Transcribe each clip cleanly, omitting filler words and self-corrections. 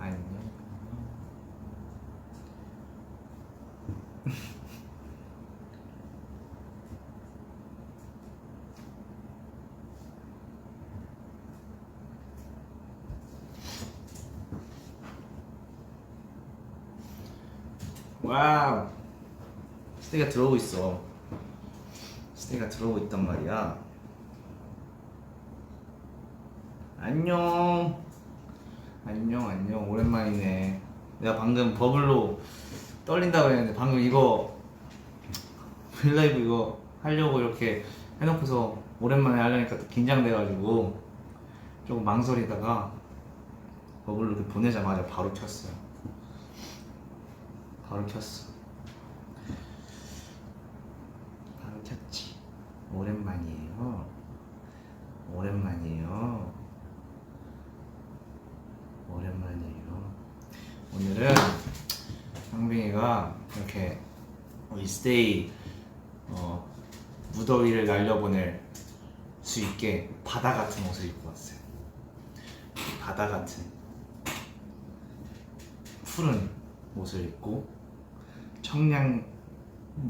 안녕. 와우. 스테이가 들어오고 있어. 스테이가 들어오고 있단 말이야. 안녕. 안녕. 오랜만이네. 내가 방금 버블로 떨린다고 했는데 방금 이거 브이라이브 이거 하려고 이렇게 해놓고서 오랜만에 하려니까 또 긴장돼가지고 조금 망설이다가 버블로 이렇게 보내자마자 바로 켰어요. 바로 켰어. 바로 켰지. 오랜만이에요. 오늘은 상빈이가 이렇게 우리 스테이 무더위를 날려보낼 수 있게 바다 같은 옷을 입고 왔어요. 바다 같은 푸른 옷을 입고 청량미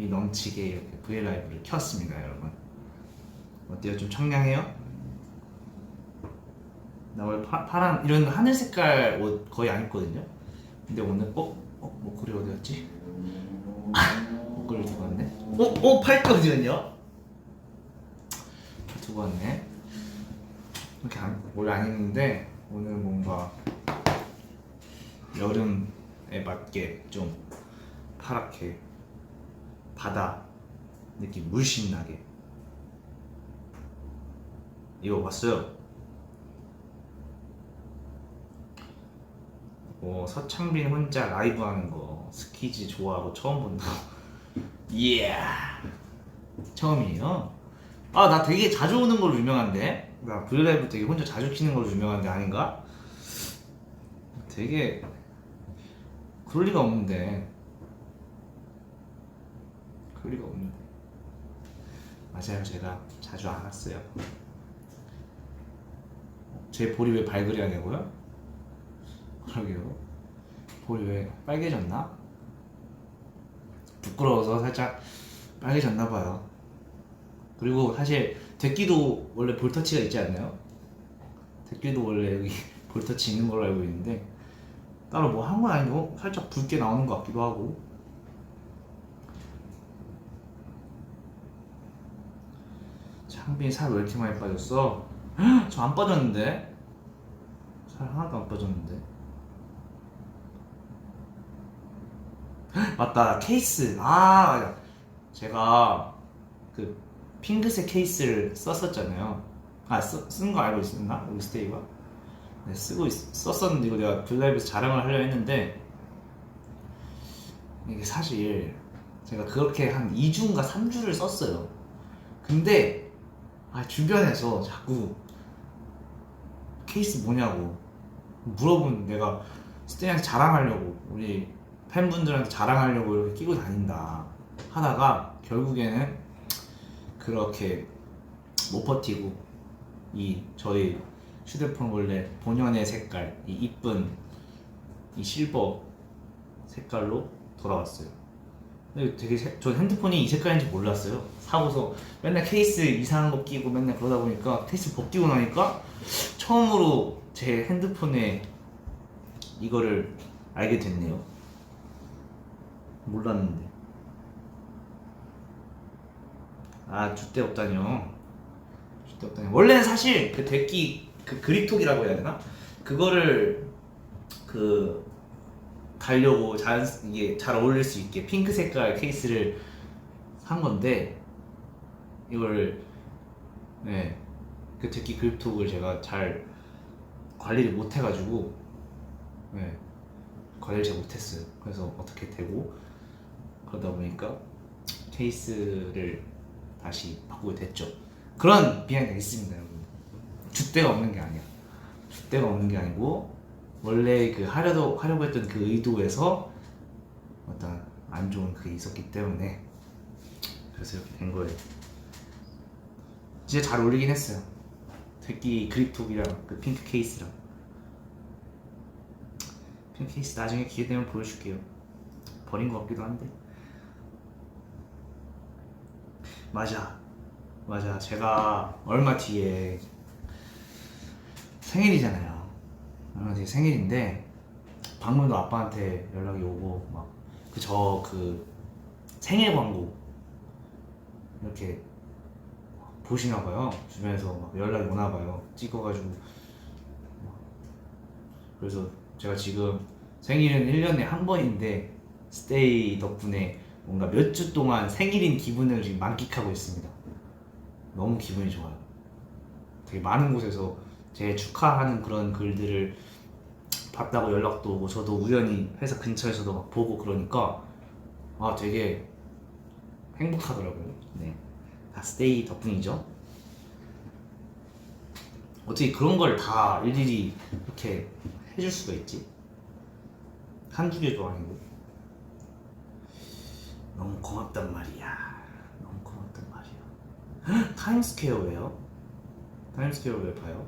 넘치게 이렇게 브이라이브를 켰습니다, 여러분. 어때요? 좀 청량해요? 나 원래 파란 이런 하늘 색깔 옷 거의 안 입거든요. 근데 오늘 목걸이 어디 갔지? 목걸이 두고 왔네. 팔찌 어디 갔냐? 두고 왔네. 이렇게 원래 안 입는데 오늘 뭔가 여름에 맞게 좀 파랗게 바다 느낌 물씬 나게 입어봤어요. 서창빈 혼자 라이브 하는 거 스키즈 좋아하고 처음 본다. 처음이에요? 아, 나 되게 자주 오는 걸로 유명한데? 나 브이라이브 되게 혼자 자주 키는 걸로 유명한데 아닌가? 되게 그럴 리가 없는데. 맞아요, 제가 자주 안 왔어요. 제 볼이 왜 발그레하냐고요? 그러게요. 볼이 왜 빨개졌나? 부끄러워서 살짝 빨개졌나봐요. 그리고 사실 데끼도 원래 볼터치가 있지 않나요? 데끼도 원래 여기 볼터치 있는 걸로 알고 있는데 따로 뭐 한 건 아니고 살짝 붉게 나오는 것 같기도 하고. 창빈이 살 왜 이렇게 많이 빠졌어? 저 안 빠졌는데? 살 하나도 안 빠졌는데? 맞다, 케이스. 맞아. 제가 그 핑크색 케이스를 썼었잖아요. 쓴 거 알고 있었나? 우리 스테이가? 네, 썼었는데 이거 내가 블라이브에서 자랑을 하려 했는데 이게 사실 제가 그렇게 한 2주인가 3주를 썼어요. 근데 주변에서 자꾸 케이스 뭐냐고 물어보는, 내가 스테이한테 자랑하려고 우리 팬분들한테 자랑하려고 이렇게 끼고 다닌다 하다가 결국에는 그렇게 못 버티고 저희 휴대폰 원래 본연의 색깔, 이 이쁜 이 실버 색깔로 돌아왔어요. 근데 되게 전 핸드폰이 이 색깔인지 몰랐어요. 사고서 맨날 케이스 이상한 거 끼고 맨날 그러다 보니까 케이스 벗기고 나니까 처음으로 제 핸드폰에 이거를 알게 됐네요. 몰랐는데. 줏대 없다뇨. 원래는 사실 그 데끼 그 그립톡이라고 해야 되나? 그거를 달려고 이게 잘 어울릴 수 있게 핑크 색깔 케이스를 산 건데 이걸 그 데끼 그립톡을 제가 잘 관리를 못 해가지고 관리를 잘 못했어요. 그래서 어떻게 되고 그러다 보니까 케이스를 다시 바꾸게 됐죠. 그런 비하인드가 있습니다, 여러분. 줏대가 없는 게 아니야. 줏대가 없는 게 아니고 원래 하려고 했던 그 의도에서 어떤 안 좋은 그게 있었기 때문에 그래서 이렇게 된 거예요. 진짜 잘 어울리긴 했어요. 데끼 그립톡이랑 그 핑크 케이스랑. 펜 케이스 나중에 기회 되면 보여줄게요. 버린 것 같기도 한데. 맞아. 제가 얼마 뒤에 생일이잖아요. 얼마 뒤에 생일인데 방금도 아빠한테 연락이 오고 막 그 생일 광고 이렇게 보시나봐요. 주변에서 막 연락이 오나봐요. 찍어가지고. 그래서 제가 지금 생일은 1년에 한 번인데 스테이 덕분에 뭔가 몇 주 동안 생일인 기분을 지금 만끽하고 있습니다. 너무 기분이 좋아요. 되게 많은 곳에서 제 축하하는 그런 글들을 봤다고 연락도 오고, 저도 우연히 회사 근처에서도 막 보고 그러니까 되게 행복하더라고요. 네, 다 스테이 덕분이죠. 어떻게 그런 걸 다 일일이 이렇게 해줄 수가 있지? 한두 개도 아니고. 너무 고맙단 말이야. 타임스퀘어 왜요? 타임스퀘어 왜 봐요?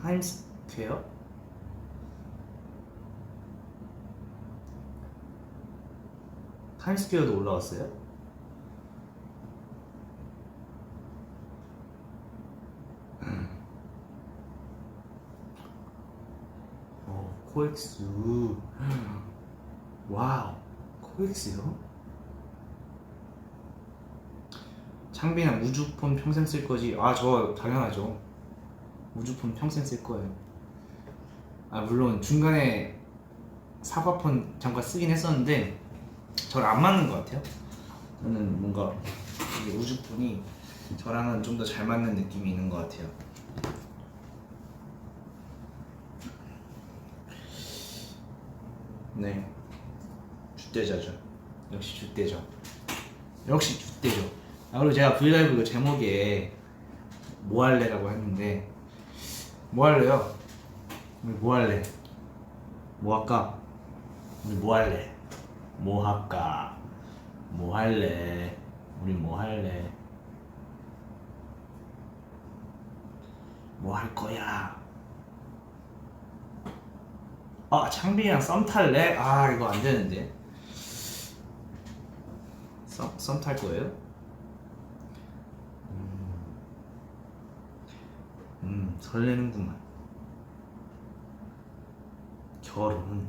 타임스퀘어? 타임스퀘어도 올라왔어요? 코엑스. 와우, 코엑스요? 창빈아, 우주폰 평생 쓸 거지? 저 당연하죠. 우주폰 평생 쓸 거예요. 물론 중간에 사과폰 잠깐 쓰긴 했었는데 저랑 안 맞는 것 같아요. 저는 뭔가 이게 우주폰이 저랑은 좀 더 잘 맞는 느낌이 있는 것 같아요. 네, 줏대자죠. 역시 줏대죠. 그리고 제가 브이라이브 그 제목에 뭐 할래라고 했는데, 뭐 할래요? 우리 뭐 할래? 뭐 할까? 우리 뭐 할래? 뭐 할까? 뭐 할래? 우리 뭐 할래? 뭐 할 거야? 창빈이랑 썸 탈래? 이거 안 되는데. 썸 탈 거예요? 설레는구만. 결혼.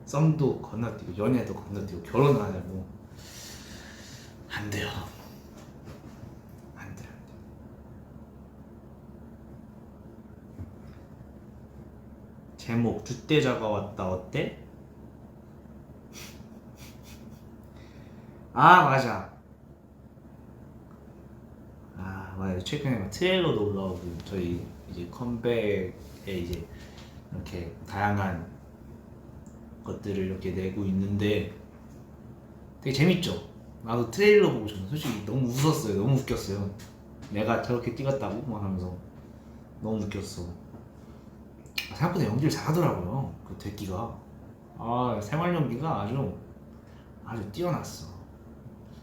썸도 건너뛰고 연애도 건너뛰고 결혼을 하냐고. 안 돼요. 제목 줏대자가 왔다 어때? 맞아. 최근에 막 트레일러도 올라오고 저희 이제 컴백에 이제 이렇게 다양한 것들을 이렇게 내고 있는데 되게 재밌죠? 나도 트레일러 보고 저는 솔직히 너무 웃었어요. 너무 웃겼어요. 내가 저렇게 찍었다고 막 하면서 너무 웃겼어. 생각보다 연기를 잘하더라고요. 그 대기가. 생활 연기가 아주 뛰어났어.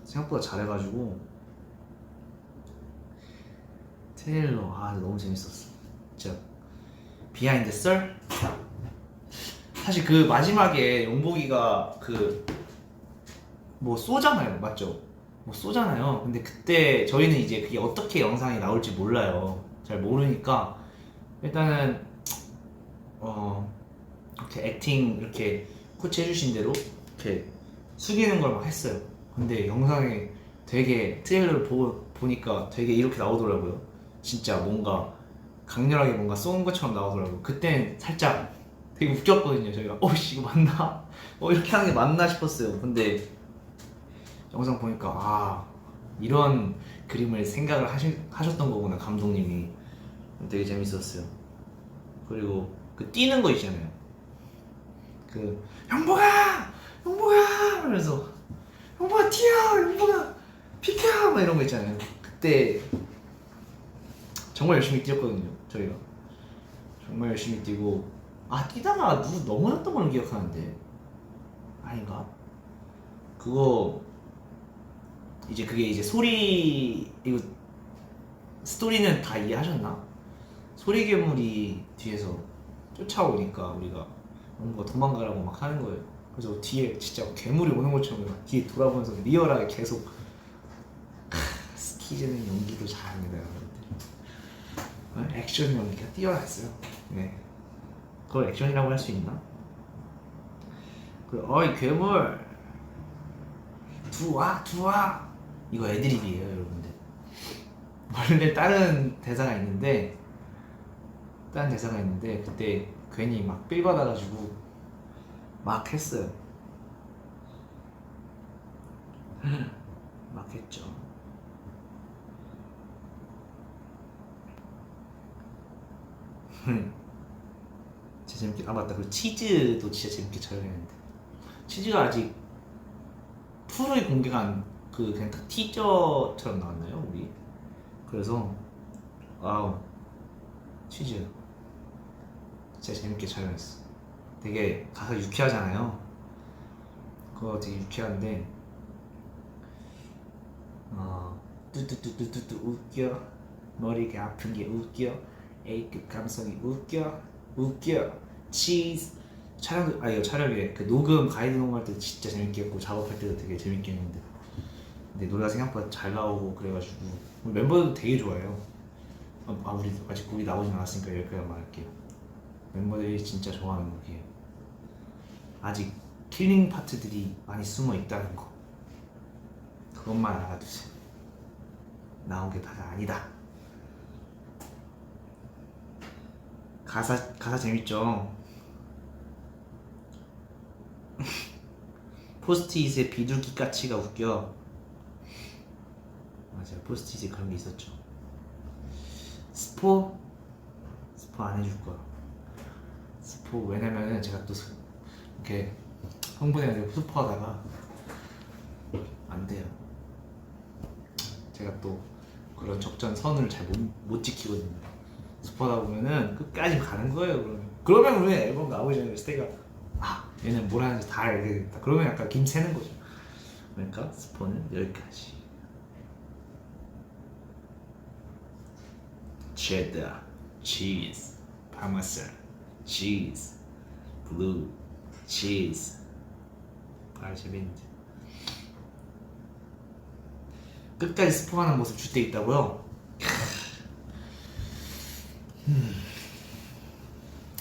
생각보다 잘해가지고 트레일러 너무 재밌었어. 진짜. 비하인드 썰? 사실 그 마지막에 용복이가 뭐 쏘잖아요, 맞죠? 뭐 쏘잖아요. 근데 그때 저희는 이제 그게 어떻게 영상이 나올지 몰라요. 잘 모르니까 일단은 이렇게 액팅 이렇게 코치 해주신 대로 이렇게 숙이는 걸 막 했어요. 근데 영상에 되게 트레일러를 보니까 되게 이렇게 나오더라고요. 진짜 뭔가 강렬하게 뭔가 쏜 것처럼 나오더라고요. 그땐 살짝 되게 웃겼거든요. 저희가 이거 맞나? 이렇게 하는 게 맞나 싶었어요. 근데 영상 보니까 이런 그림을 생각을 하셨던 거구나, 감독님이. 되게 재밌었어요. 그리고 그 뛰는 거 있잖아요. 그 형복아 하면서 형복아 튀어, 형복아 비켜 막 이런 거 있잖아요. 그때 정말 열심히 뛰었거든요. 저희가 정말 열심히 뛰고 뛰다가 누구 넘어졌던 걸 기억하는데 아닌가? 그거 이제 그게 이제 소리 이거 스토리는 다 이해하셨나? 소리 괴물이 뒤에서 쫓아오니까 우리가 뭔가 도망가라고 막 하는 거예요. 그래서 뒤에 진짜 괴물이 오는 것처럼 막 뒤에 돌아보면서 리얼하게 계속 스키즈는 연기도 잘합니다, 여러분들. 액션 연기가 뛰어났어요. 네, 그걸 액션이라고 할 수 있나? 그리고 어이 괴물 들어와 이거 애드립이에요, 여러분들. 원래 다른 대사가 있는데 그때 괜히 막 삘 받아가지고 막 했어요. 막 했죠. 진짜 재밌게. 아 맞다, 그 치즈도 진짜 재밌게 촬영했는데 치즈가 아직 풀의 공개가 그 그냥 딱 티저처럼 나왔나요, 우리? 그래서 와우, 치즈 진짜 재밌게 촬영했어. 되게 가사 유쾌하잖아요. 그거 되게 유쾌한데 뚜뚜뚜뚜뚜뚜 웃겨, 머리가 아픈 게 웃겨, A급 감성이 웃겨 치즈. 이거 촬영에 그 녹음 가이드 녹음할 때 진짜 재밌게 했고 작업할 때도 되게 재밌게 했는데 근데 노래가 생각보다 잘 나오고 그래가지고 멤버들도 되게 좋아해요. 우리 아직 곡이 나오진 않았으니까 여기까지 말할게요. 멤버들이 진짜 좋아하는 곡이에요. 아직 킬링 파트들이 많이 숨어 있다는 거, 그것만 알아두세요. 나온 게 다가 아니다. 가사 재밌죠? 포스트잇에 비둘기 까치가 웃겨. 맞아요, 포스트잇에 그런 게 있었죠. 스포 안 해줄 거야. 스포 왜냐면은 제가 또 이렇게 흥분해가지고 스포하다가 안 돼요. 제가 또 그런 적정선을 잘 못 지키거든요. 스포하다 보면은 끝까지 가는 거예요. 그러면 우리 앨범 나오기 전에 스테이가 얘는 뭘 하는지 다 알게 됐다. 그러면 약간 김 새는 거죠. 그러니까 스포는 여기까지. 체다, 치즈, 파마산, 치즈, 블루, 치즈. 재밌는데. 끝까지 스포하는 모습 줄 때 있다고요?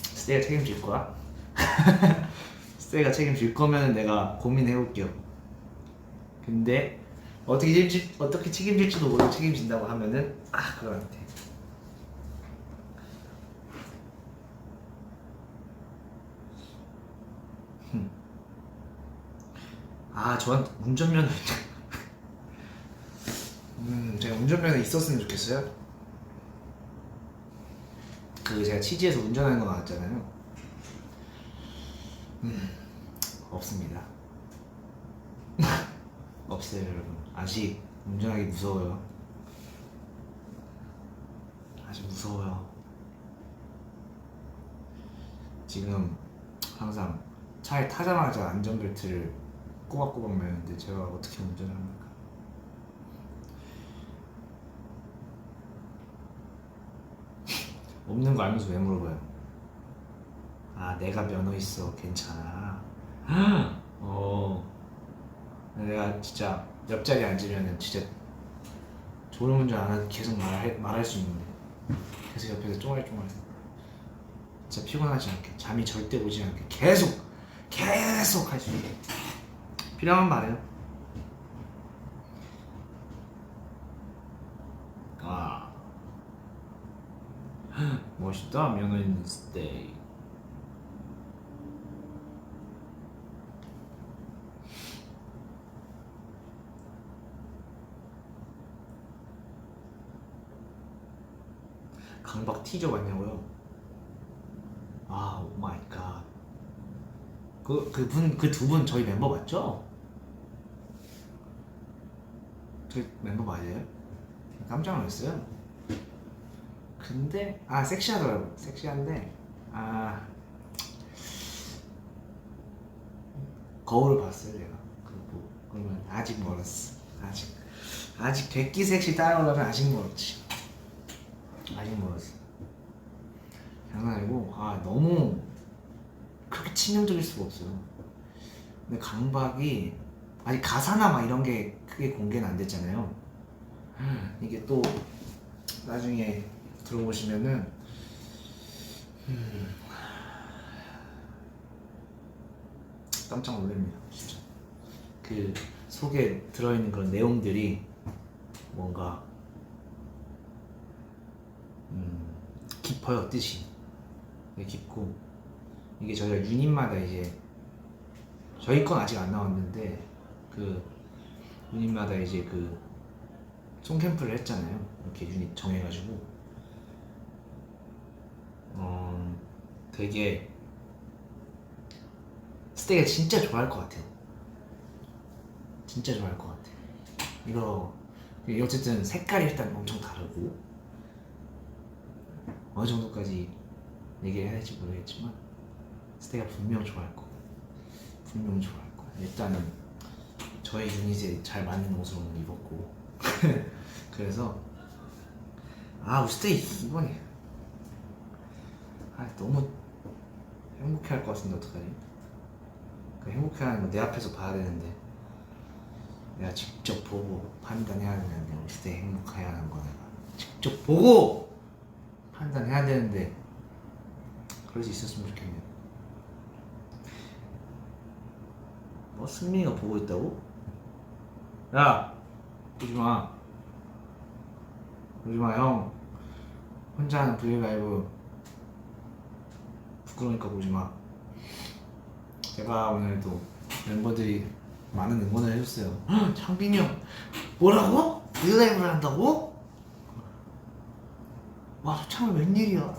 스테이가 책임질 거야? 스테이가 책임질 거면 내가 고민해볼게요. 근데 어떻게 책임질지도 모르고 책임진다고 하면은 그건 안 돼. 저한테 운전면허 제가 운전면허 있었으면 좋겠어요. 제가 치즈에서 운전하는 거 나왔잖아요. 없습니다. 없어요, 여러분. 아직 운전하기 무서워요. 아직 무서워요. 지금 항상 차에 타자마자 안전벨트를 꼬박꼬박 매는데 제가 어떻게 운전을 합니까? 없는 거 알면서 왜 물어봐요? 내가 면허 있어, 괜찮아. 내가 진짜 옆자리에 앉으면은 진짜 졸음운전 안 하고 계속 말할 수 있는데 계속 옆에서 쫑알쫑알 진짜 피곤하지 않게, 잠이 절대 오지 않게 계속 할 수 있게 필요하면 말해요. 멋있다, 면허 있는 스테이. 강박 티저 봤냐고요? 오 마이 갓. 그 두 분 저희 멤버 맞죠? 저희 멤버 맞아요? 깜짝 놀랐어요. 근데 섹시하더라고. 섹시한데 거울을 봤어요, 내가. 그러면 아직 멀었어. 아직 되끼 섹시 따라오려면 아직 멀었지. 아직 멀었어. 장난 아니고 너무 그렇게 치명적일 수가 없어요. 근데 강박이 아직 가사나 막 이런 게 크게 공개는 안 됐잖아요. 이게 또 나중에 들어보시면은 깜짝 놀랍니다. 진짜 그 속에 들어있는 그런 내용들이 뭔가 깊어요. 뜻이 깊고, 이게 저희가 유닛마다 이제 저희 건 아직 안 나왔는데 그 유닛마다 이제 그 송캠프를 했잖아요. 이렇게 유닛 정해가지고 되게 스테이가 진짜 좋아할 것 같아요. 진짜 좋아할 것 같아요. 이거 어쨌든 색깔이 일단 엄청 다르고, 어느 정도까지 얘기해야 할지 모르겠지만 스테이가 분명 좋아할 거고, 분명 좋아할 거야. 일단은 저희 유닛에 잘 맞는 옷을 오늘 입었고 그래서 우리 스테이 이번에 너무 행복해할 것 같은데 어떡하지? 그 행복해하는 거 내 앞에서 봐야 되는데, 내가 직접 보고 판단해야 되는데, 우리 스테이 행복해야 하는 거 내가 직접 보고 판단해야 되는데, 그럴 수 있었으면 좋겠네요. 승민이가 보고 있다고? 야! 보지마. 형. 혼자 하는 브이라이브 부끄러우니까 보지마. 제가 오늘도 멤버들이 많은 응원을 해줬어요. 창빈이 형 뭐라고? 브이라이브를 한다고? 와, 창빈 웬일이야.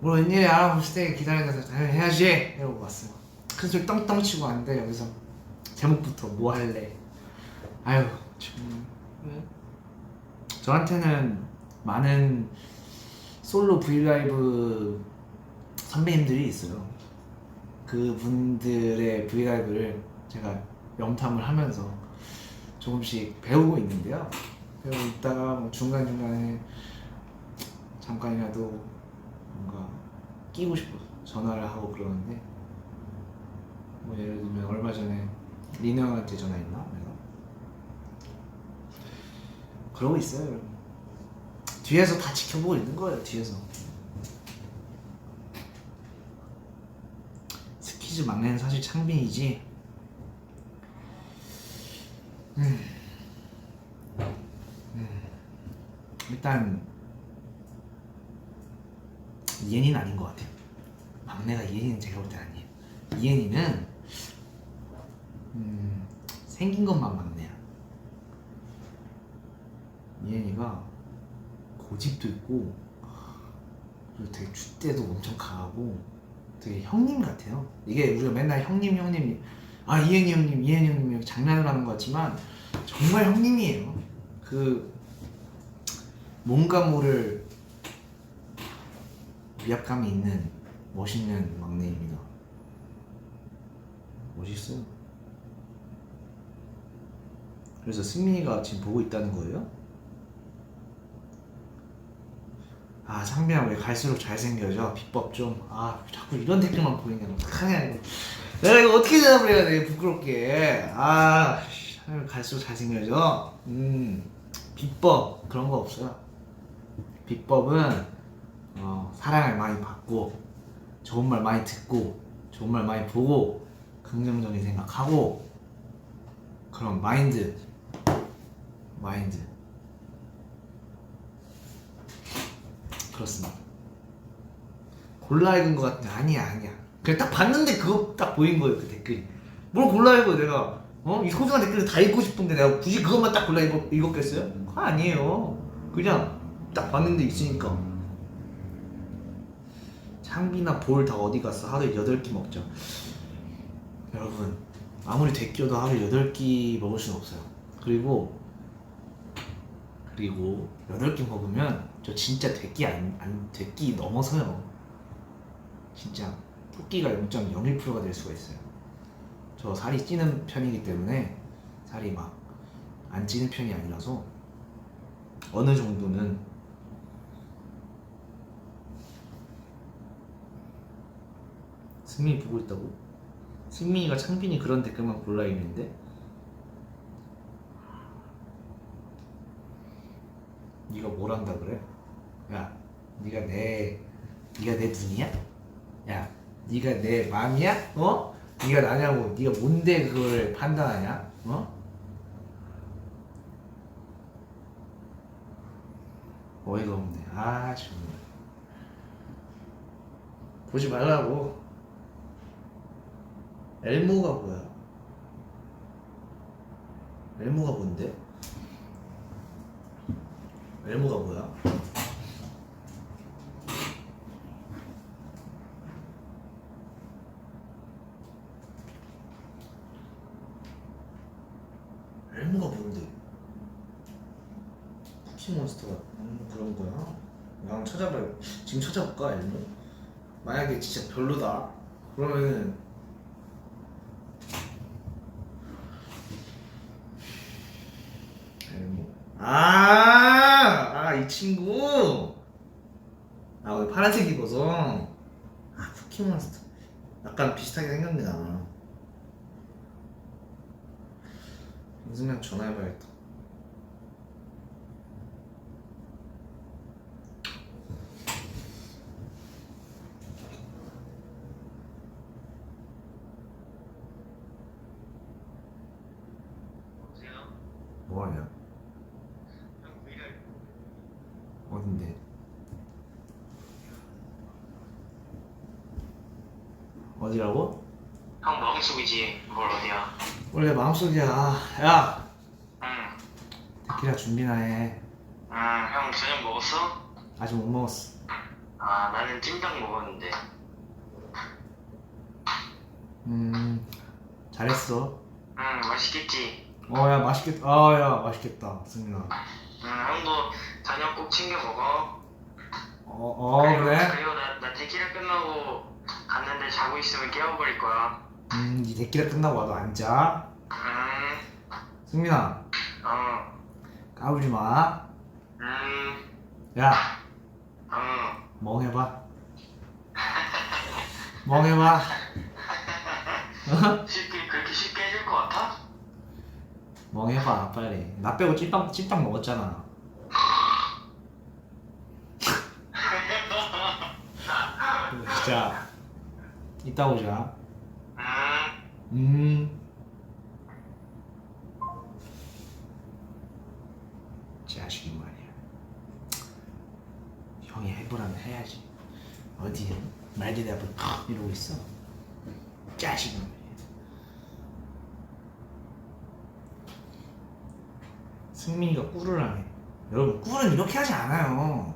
뭘 웬일이야. 스테이 기다려서 해야지 이러고 왔어요. 큰 소리 떵떵 치고 왔는데 여기서 제목부터 뭐 할래? 아유 정말. 저한테는 많은 솔로 브이라이브 선배님들이 있어요. 그분들의 브이라이브를 제가 염탐을 하면서 조금씩 배우고 있는데요. 배우고 있다가 뭐 중간중간에 잠깐이라도 뭔가 끼고 싶어서 전화를 하고 그러는데, 뭐 예를 들면 얼마 전에 리노 형한테 전화했나? 내가 그러고 있어요. 뒤에서 다 지켜보고 있는 거예요. 뒤에서. 스키즈 막내는 사실 창빈이지. 일단 이엔이는 아닌 것 같아요. 막내가 이엔이는 제가 볼 때 아니에요. 이엔이는 생긴 것만 막내야. 이엔이가 고집도 있고, 그리고 되게 줏대도 엄청 강하고 되게 형님 같아요. 이게 우리가 맨날 형님 이엔이 형님 이렇게 장난을 하는 것 같지만 정말 형님이에요. 그 뭔가 모를 위압감이 있는 멋있는 막내입니다. 멋있어요. 그래서 승민이가 지금 보고 있다는 거예요? 창빈아 왜 갈수록 잘생겨져? 비법 좀. 자꾸 이런 댓글만 보이냐. 어떡하냐 이거. 내가 이거 어떻게 대답을 해야 돼 부끄럽게. 갈수록 잘생겨져. 비법 그런 거 없어요. 비법은 사랑을 많이 받고, 좋은 말 많이 듣고, 좋은 말 많이 보고, 긍정적인 생각하고, 그런 마인드. 그렇습니다. 골라 읽은 것 같은데 아니야. 그냥 딱 봤는데 그거 딱 보인 거예요. 그 댓글이. 뭘 골라 읽어 내가. 이 소중한 댓글을 다 읽고 싶은데 내가 굳이 그것만 딱 골라 읽었겠어요? 그거 아니에요. 그냥 딱 봤는데 있으니까. 창빈아 볼 다 어디 갔어? 하루에 8끼 먹죠. 여러분 아무리 데끼어도 하루에 8끼 먹을 수는 없어요. 그리고 8끼 먹으면 저 진짜 되끼 넘어서요. 진짜 토끼가 0.01%가 될 수가 있어요. 저 살이 찌는 편이기 때문에, 살이 막 안 찌는 편이 아니라서 어느 정도는 승민이 보고 있다고? 승민이가 창빈이 그런 댓글만 골라 있는데? 네가 뭘 한다 그래? 야, 네가 내 눈이야? 야, 네가 내 맘이야? 어? 네가 나냐고? 네가 뭔데 그걸 판단하냐? 어? 어이가 없네. 아 정말. 보지 말라고. 엘모가 뭐야? 엘모가 뭔데? 엘모가 뭐야? 엘모가 뭔데? 쿠키몬스터가 그런 거야? 나 한번 찾아봐요. 지금 찾아볼까 엘모? 만약에 진짜 별로다 그러면은 엘모 이 친구 오늘 파란색 입어서 쿠키몬스터 약간 비슷하게 생겼네 나. 윤승명 전화해봐야겠다. 뭐하냐? 어딘데? 어디라고? 형 마음속이지 뭘 어디야. 원래 마음속이야. 야! 응. 데키라 준비나 해. 형 저녁 먹었어? 아직 못 먹었어. 나는 찜닭 먹었는데. 잘했어. 맛있겠지? 야 맛있겠다. 야 맛있겠다 승민아. 형도 저녁 꼭 챙겨 먹어. 그래? 그리고 나 데키라 끝나고 갔는데 자고 있으면 깨워버릴 거야. 니 데키라 끝나고 와도 안 자. 승민아 까불지 마. 야 멍해봐. 멍해봐. 그렇게 쉽게 해줄 것 같아? 멍해봐 빨리. 나 빼고 찐빵 먹었잖아. 진짜 이따 오자. 자식이 말이야. 형이 해보라면 해야지. 어디 말들이 앞으로 이러고 있어. 자식이 말이야. 승민이가 꿀을 하네. 여러분 꿀은 이렇게 하지 않아요.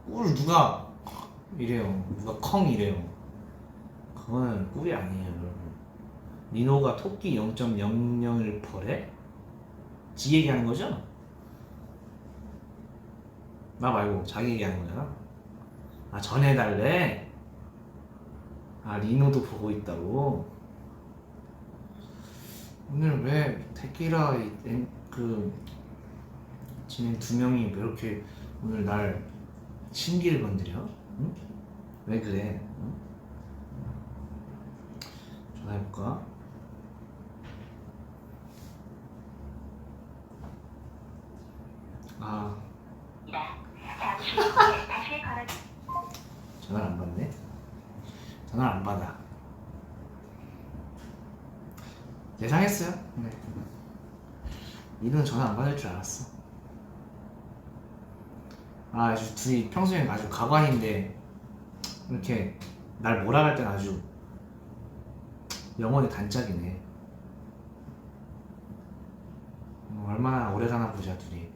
꿀 누가 이래요. 누가 컹 이래요. 그거는 꿀이 아니에요 여러분. 니노가 토끼 0.001%래? 지 얘기하는 거죠? 나 말고 자기 얘기하는 거잖아. 전해달래? 리노도 보고 있다고? 오늘 왜 데키라 진행 두 명이 왜 이렇게 오늘 날 심기를 건드려? 응? 왜 그래? 응? 전화해볼까? 전화를 안 받네? 전화를 안 받아. 예상했어요? 네. 이분은 전화 안 받을 줄 알았어. 아주 둘이 평소에 아주 가관인데 이렇게 날 몰아갈 땐 아주 영혼의 단짝이네. 얼마나 오래 가나 보자 둘이.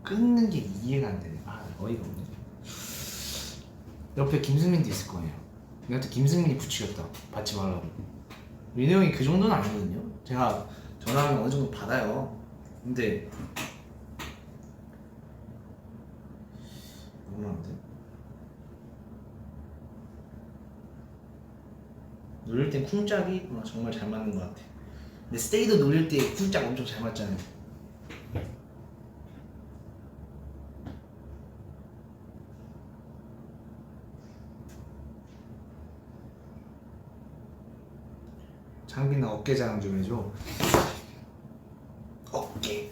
끊는 게 이해가 안 되네. 어이가 없네. 옆에 김승민도 있을 거예요. 이것도 김승민이 부추겼다. 받지 말라고. 민호 형이 그 정도는 아니거든요. 제가 전화하면 어느 정도 받아요. 근데 너무한데? 놀릴 땐 쿵짝이 정말 잘 맞는 것 같아. 근데 스테이도 놀릴 때 쿵짝 엄청 잘 맞잖아요. 장빈아 어깨 자랑 좀 해줘. 어깨.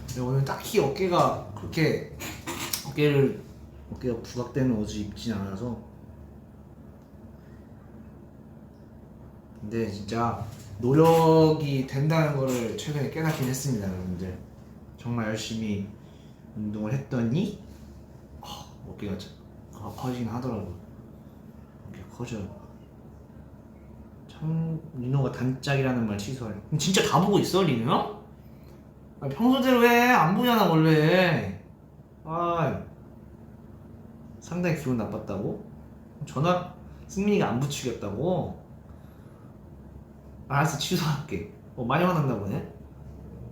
근데 오늘 딱히 어깨가 그렇게 어깨가 부각되는 옷을 입진 않아서. 근데 진짜 노력이 된다는 거를 최근에 깨닫긴 했습니다, 여러분들. 정말 열심히 운동을 했더니 어깨가 커지긴 하더라고요. 어깨가 커져요. 참 리노가 단짝이라는 말 취소하려. 진짜 다 보고 있어 리노 형? 아, 평소대로 해. 안 보잖아 원래. 아 상당히 기분 나빴다고? 전화 승민이가 안 부추겼다고? 알았어 취소할게. 많이 화났나 보네.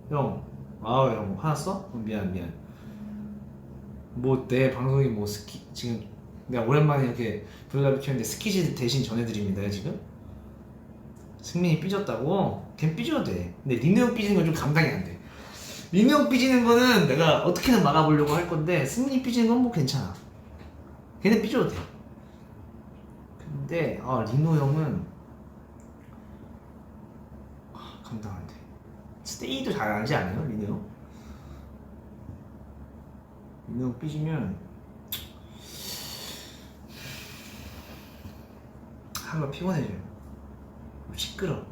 형 형 화났어? 미안. 뭐 내 방송이 뭐 지금 내가 오랜만에 이렇게 브이라이브 켰는데 스키즈 대신 전해드립니다 지금. 승민이 삐졌다고? 걔 삐져도 돼. 근데 리노 형 삐지는 건 좀 감당이 안 돼. 리노 형 삐지는 거는 내가 어떻게든 막아보려고 할 건데 승민이 삐지는 건 뭐 괜찮아. 걔는 삐져도 돼. 근데 리노 형은 감당 안 돼. 스테이도 잘하지 않아요 리노 형? 리노 형 삐지면 하루가 피곤해져요. 시끄러.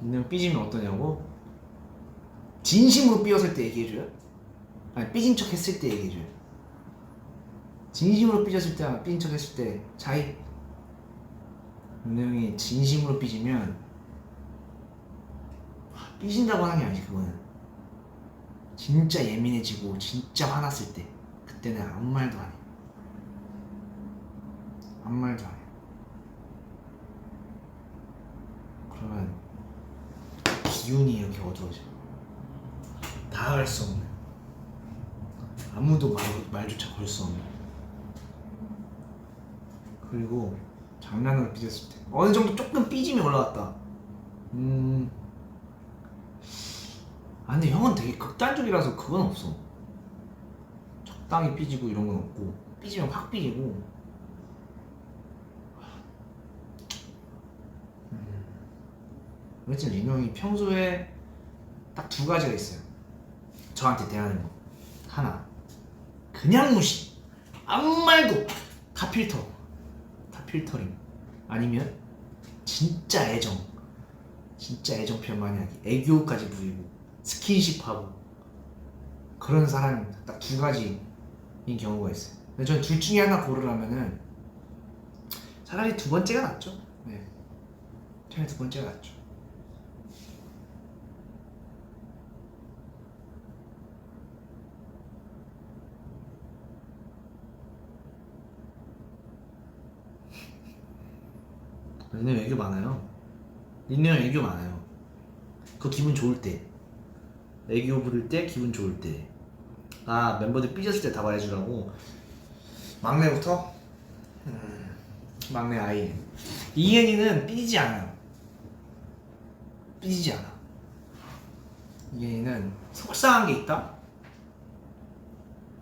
리노 형 삐지면 어떠냐고? 진심으로 삐었을 때 얘기해줘요? 아니 삐진 척 했을 때 얘기해줘요. 진심으로 삐졌을 때랑 삐진 척 했을 때 차이? 리노 형이 진심으로 삐지면 삐진다고 하는 게 아니지. 그거는 진짜 예민해지고 진짜 화났을 때 그때는 아무 말도 안 해. 아무 말도 안 해. 그러면 기운이 이렇게 어두워져. 다가갈 수 없는, 아무도 말조차 걸 수 없는. 그리고 장난으로 삐졌을 때 어느 정도 조금 삐짐이 올라왔다. 근데 형은 되게 극단적이라서 그건 없어. 적당히 삐지고 이런 건 없고, 삐지면 확 삐지고. 그렇지. 리노 형이 평소에 딱 두 가지가 있어요. 저한테 대하는 거. 하나, 그냥 무시. 아무 말도 다 필터링. 아니면 진짜 애정 표현 많이 하기. 애교까지 부리고 스킨십하고. 그런 사람이 딱 두 가지인 경우가 있어요. 근데 저는 둘 중에 하나 고르라면은 차라리 두 번째가 낫죠. 네, 차라리 두 번째가 낫죠. 리노 애교 많아요. 리노 형 애교 많아요. 그거 기분 좋을 때, 애교 부릴 때, 기분 좋을 때. 멤버들 삐졌을 때 다 말해주라고. 막내부터? 막내 아이 이엔이는 삐지지 않아요. 삐지지 않아. 이엔이는 속상한 게 있다?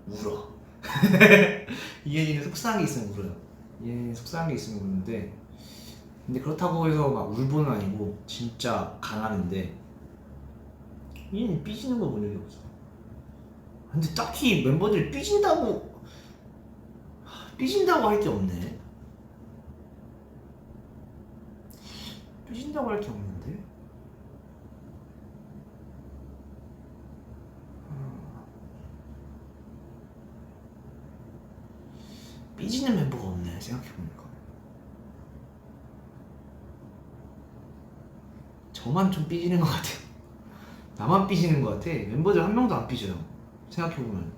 울어. 이엔이는 속상한 게 있으면 울어요. 이엔이는 속상한 게 있으면 우는데, 근데 그렇다고 해서 막 울보는 아니고 진짜 강하는데, 이엔이 삐지는 거 본 적이 없어. 근데 딱히 멤버들이 삐진다고 할 게 없네. 삐진다고 할 게 없는데. 삐지는 멤버가 없네 생각해보니까. 저만 좀 삐지는 것 같아요. 나만 삐지는 것 같아. 멤버들 한 명도 안 삐져요 생각해보면.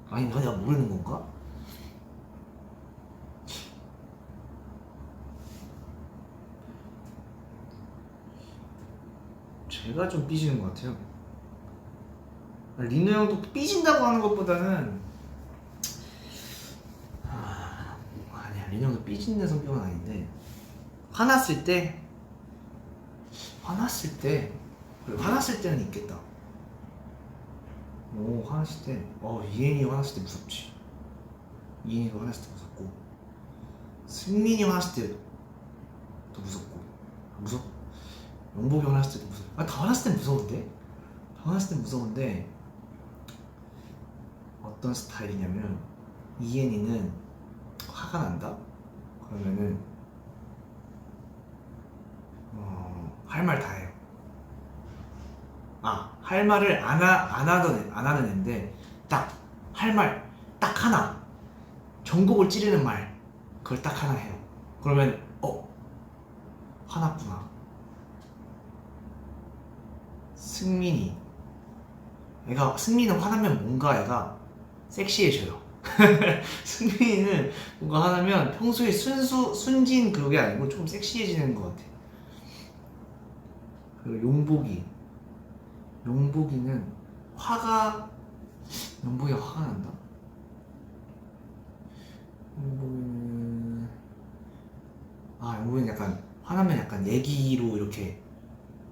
아닌가? 내가 모르는 건가? 제가 좀 삐지는 것 같아요. 리노 형도 삐진다고 하는 것보다는 아니야, 리노 형도 삐지는 성격은 아닌데, 화났을 때는 있겠다. 화났을 때 이엔이 화났을 때 무섭지. 이인이가 화났을 때 무섭고, 승민이 화났을 때도 무섭고, 용복이 화났을 때도 무섭고. 다 화났을 땐 무서운데? 다 화났을 땐 무서운데 어떤 스타일이냐면, 이엔이는 화가 난다? 그러면은 할 말 다 해요. 할 말을 안 하는 애인데, 딱 할 말 딱 하나, 전곡을 찌르는 말, 그걸 딱 하나 해요. 그러면 화났구나. 승민은 화나면 뭔가 애가 섹시해져요. 승민이는 뭔가 화나면 평소에 순진 그게 아니고 좀 섹시해지는 것 같아. 그리고 용복이는 용복이가 화가 난다? 용복이는 약간 화나면 약간 얘기로 이렇게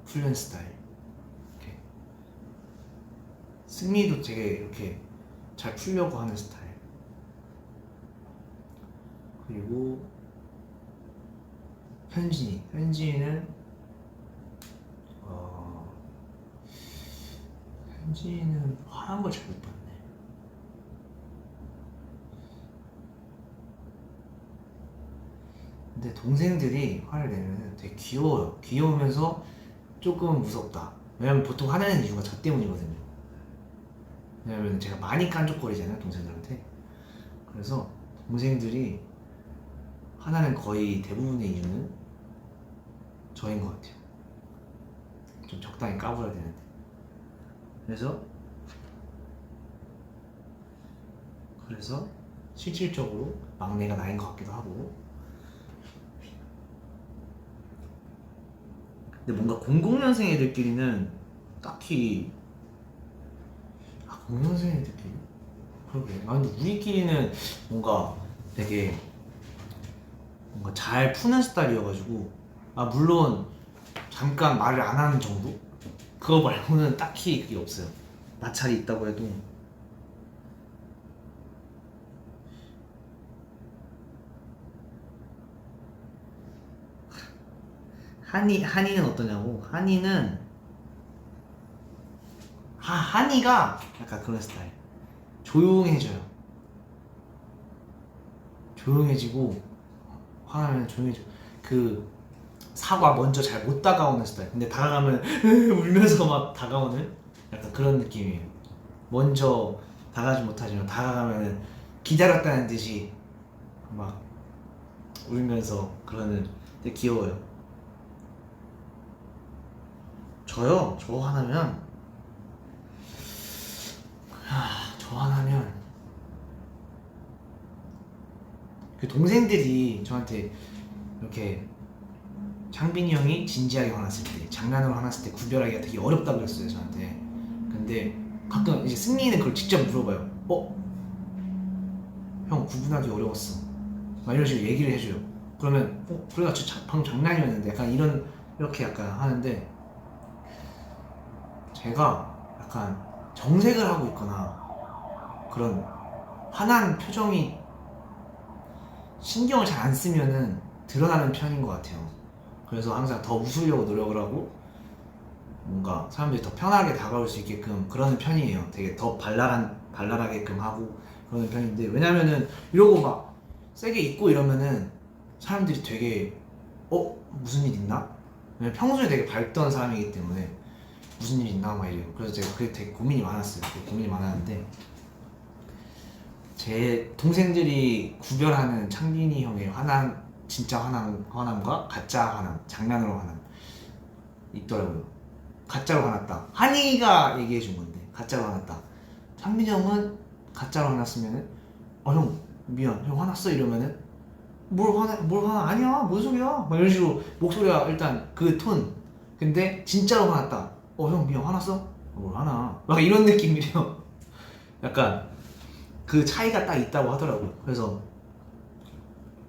풀는 스타일. 이렇게. 승민이도 되게 이렇게 잘 풀려고 하는 스타일. 그리고 현진이는 화난 걸 잘 못 봤네. 근데 동생들이 화를 내면 되게 귀여워요. 귀여우면서 조금 무섭다. 왜냐면 보통 화내는 이유가 저 때문이거든요. 왜냐면 제가 많이 깐족거리잖아요, 동생들한테. 그래서 동생들이 화나는 거의 대부분의 이유는 저인 것 같아요. 좀 적당히 까불어야 되는데. 그래서 실질적으로 막내가 나인 것 같기도 하고. 근데 뭔가 00년생 애들끼리는 딱히 00년생 애들끼리? 그러게. 근데 우리끼리는 뭔가 되게 뭔가 잘 푸는 스타일이어가지고, 물론 잠깐 말을 안 하는 정도? 그거 말고는 딱히 그게 없어요. 마찰이 있다고 해도. 한이는 어떠냐고? 한이가 약간 그런 스타일. 조용해지고 화나면 조용해져. 그 사과 먼저 잘 못 다가오는 스타일. 근데 다가가면 울면서 막 다가오는 약간 그런 느낌이에요. 먼저 다가가지 못하지만 다가가면 기다렸다는 듯이 막 울면서 그러는. 되게 귀여워요. 저요? 저 화나면 그 동생들이 저한테 이렇게, 창빈이 형이 진지하게 화났을 때, 장난으로 화났을 때 구별하기가 되게 어렵다고 그랬어요, 저한테. 근데 가끔 이제 승민이는 그걸 직접 물어봐요. 형 구분하기 어려웠어. 막 이런 식으로 얘기를 해줘요. 그러면 그래가 방금 장난이었는데, 약간 이렇게 약간 하는데, 제가 약간 정색을 하고 있거나 그런 화난 표정이 신경을 잘 안 쓰면은 드러나는 편인 것 같아요. 그래서 항상 더 웃으려고 노력을 하고, 뭔가 사람들이 더 편하게 다가올 수 있게끔 그러는 편이에요. 되게 더 발랄하게끔 하고 그러는 편인데, 왜냐면은 이러고 막 세게 있고 이러면은 사람들이 되게 무슨 일 있나? 왜냐면 평소에 되게 밝던 사람이기 때문에 무슨 일 있나 막 이래요. 그래서 제가 그게 되게 고민이 많았는데, 제 동생들이 구별하는 창빈이 형의 진짜 화남과 가짜 화남, 장난으로 화남 있더라고요. 가짜로 화났다. 한이가 얘기해 준 건데, 가짜로 화났다. 창빈이 형은 가짜로 화났으면은 형 미안, 형 화났어 이러면은 뭘 화나 아니야 뭔 소리야 막 이런 식으로 목소리가 일단 그 톤. 근데 진짜로 화났다. 형 미안, 화났어? 뭘 화나 막 이런 느낌이래요. 약간 그 차이가 딱 있다고 하더라고요. 그래서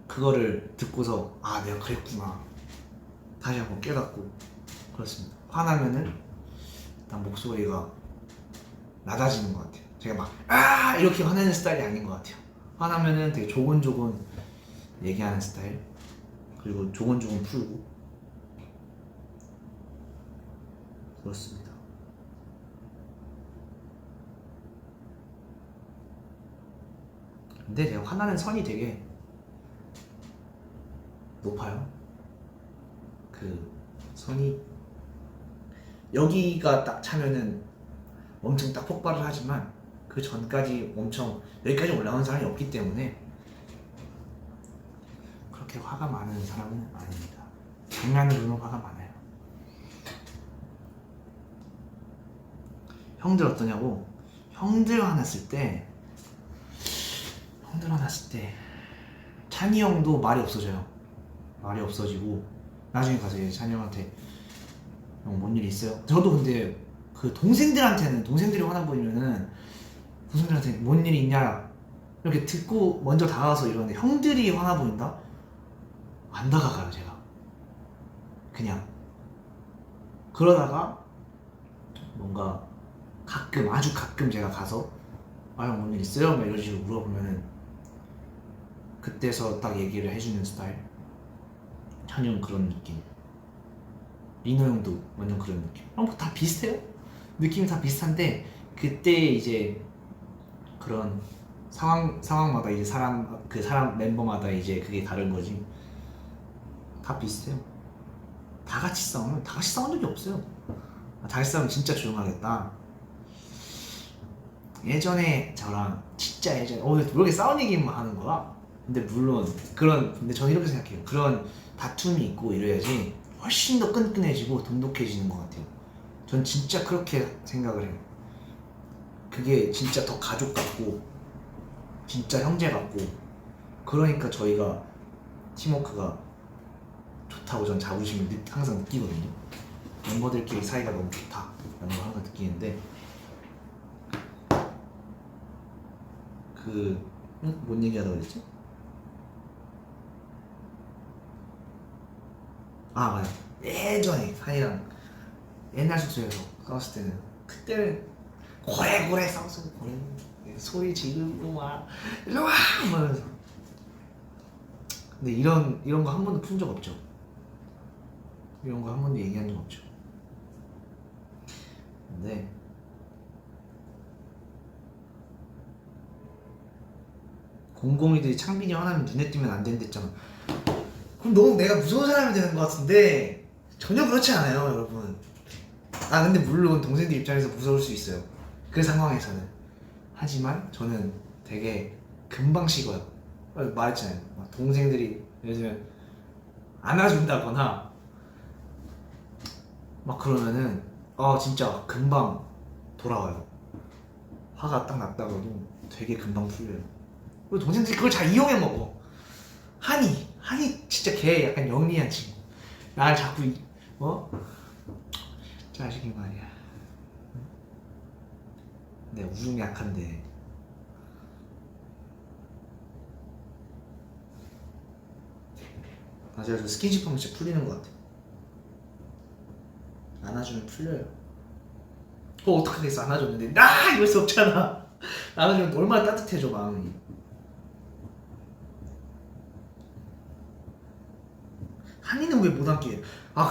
그거를 듣고서 내가 그랬구나 다시 한번 깨닫고 그렇습니다. 화나면은 일단 목소리가 낮아지는 것 같아요. 제가 막 이렇게 화내는 스타일이 아닌 것 같아요. 화나면은 되게 조곤조곤 얘기하는 스타일. 그리고 조곤조곤 풀고. 그렇습니다. 근데 제가 화나는 선이 되게 높아요. 그 선이 여기가 딱 차면은 엄청 딱 폭발을 하지만 그 전까지 엄청 여기까지 올라온 사람이 없기 때문에 그렇게 화가 많은 사람은 아닙니다. 장난으로는 화가 많아요. 형들 어떠냐고? 형들 화났을 때 찬이 형도 말이 없어져요. 말이 없어지고 나중에 가서 이제 찬이 형한테 형 뭔 일 있어요? 저도 근데 그 동생들이 화나 보이면은 동생들한테 뭔 일 있냐 이렇게 듣고 먼저 다가가서 이러는데 형들이 화나 보인다? 안 다가가요 제가. 그냥 그러다가 뭔가 아주 가끔 제가 가서 아 형 뭔 일 있어요? 막 이런 식으로 물어보면은 그때서 딱 얘기를 해주는 스타일. 찬이 형 그런 느낌. 리노 형도 완전 그런 느낌. 뭐 다 비슷해요. 느낌이 다 비슷한데 그때 이제 그런 상황마다 이제 사람 멤버마다 이제 그게 다른 거지. 다 비슷해요. 다 같이 싸운 적이 없어요. 다 같이 싸우면 진짜 조용하겠다. 예전에 저랑 진짜 예전에 왜 이렇게 싸운 얘기만 하는 거야? 근데 물론 근데 저는 이렇게 생각해요. 그런 다툼이 있고 이래야지 훨씬 더 끈끈해지고 돈독해지는 것 같아요. 전 진짜 그렇게 생각을 해요. 그게 진짜 더 가족 같고 진짜 형제 같고 그러니까 저희가 팀워크가 좋다고 전 자부심을 항상 느끼거든요. 멤버들끼리 사이가 너무 좋다라는 걸 항상 느끼는데 뭔 얘기하다가 그랬지? 아 맞아. 예전에 한이랑 옛날 숙소에서 싸웠을 때는 그때는 고래고래 싸웠어. 고래 소리 지르고 막 일로와 이러면서. 근데 이런 거 한 번도 푼 적 없죠. 이런 거 한 번도 얘기한 적 없죠. 근데 공공이들이 창빈이 화나면 눈에 띄면 안 된댔잖아. 그럼 너무 내가 무서운 사람이 되는 것 같은데 전혀 그렇지 않아요 여러분. 근데 물론 동생들 입장에서 무서울 수 있어요 그 상황에서는. 하지만 저는 되게 금방 식어요. 말했잖아요. 동생들이 예를 들면 안아준다거나 막 그러면은 진짜 금방 돌아와요. 화가 딱 났다가도 되게 금방 풀려요. 그리고 동생들이 그걸 잘 이용해 먹어. 한이 진짜 걔 약간 영리한 친구. 날 자꾸 자식이 말이야. 내가 우중 약한데 맞아요. 저 스킨십 하면 진짜 풀리는 것 같아. 안아주면 풀려요. 어떻게 됐어? 안아줬는데 이럴 수 없잖아. 안아주면 얼마나 따뜻해져 마음이. 한이는 왜 못 안게?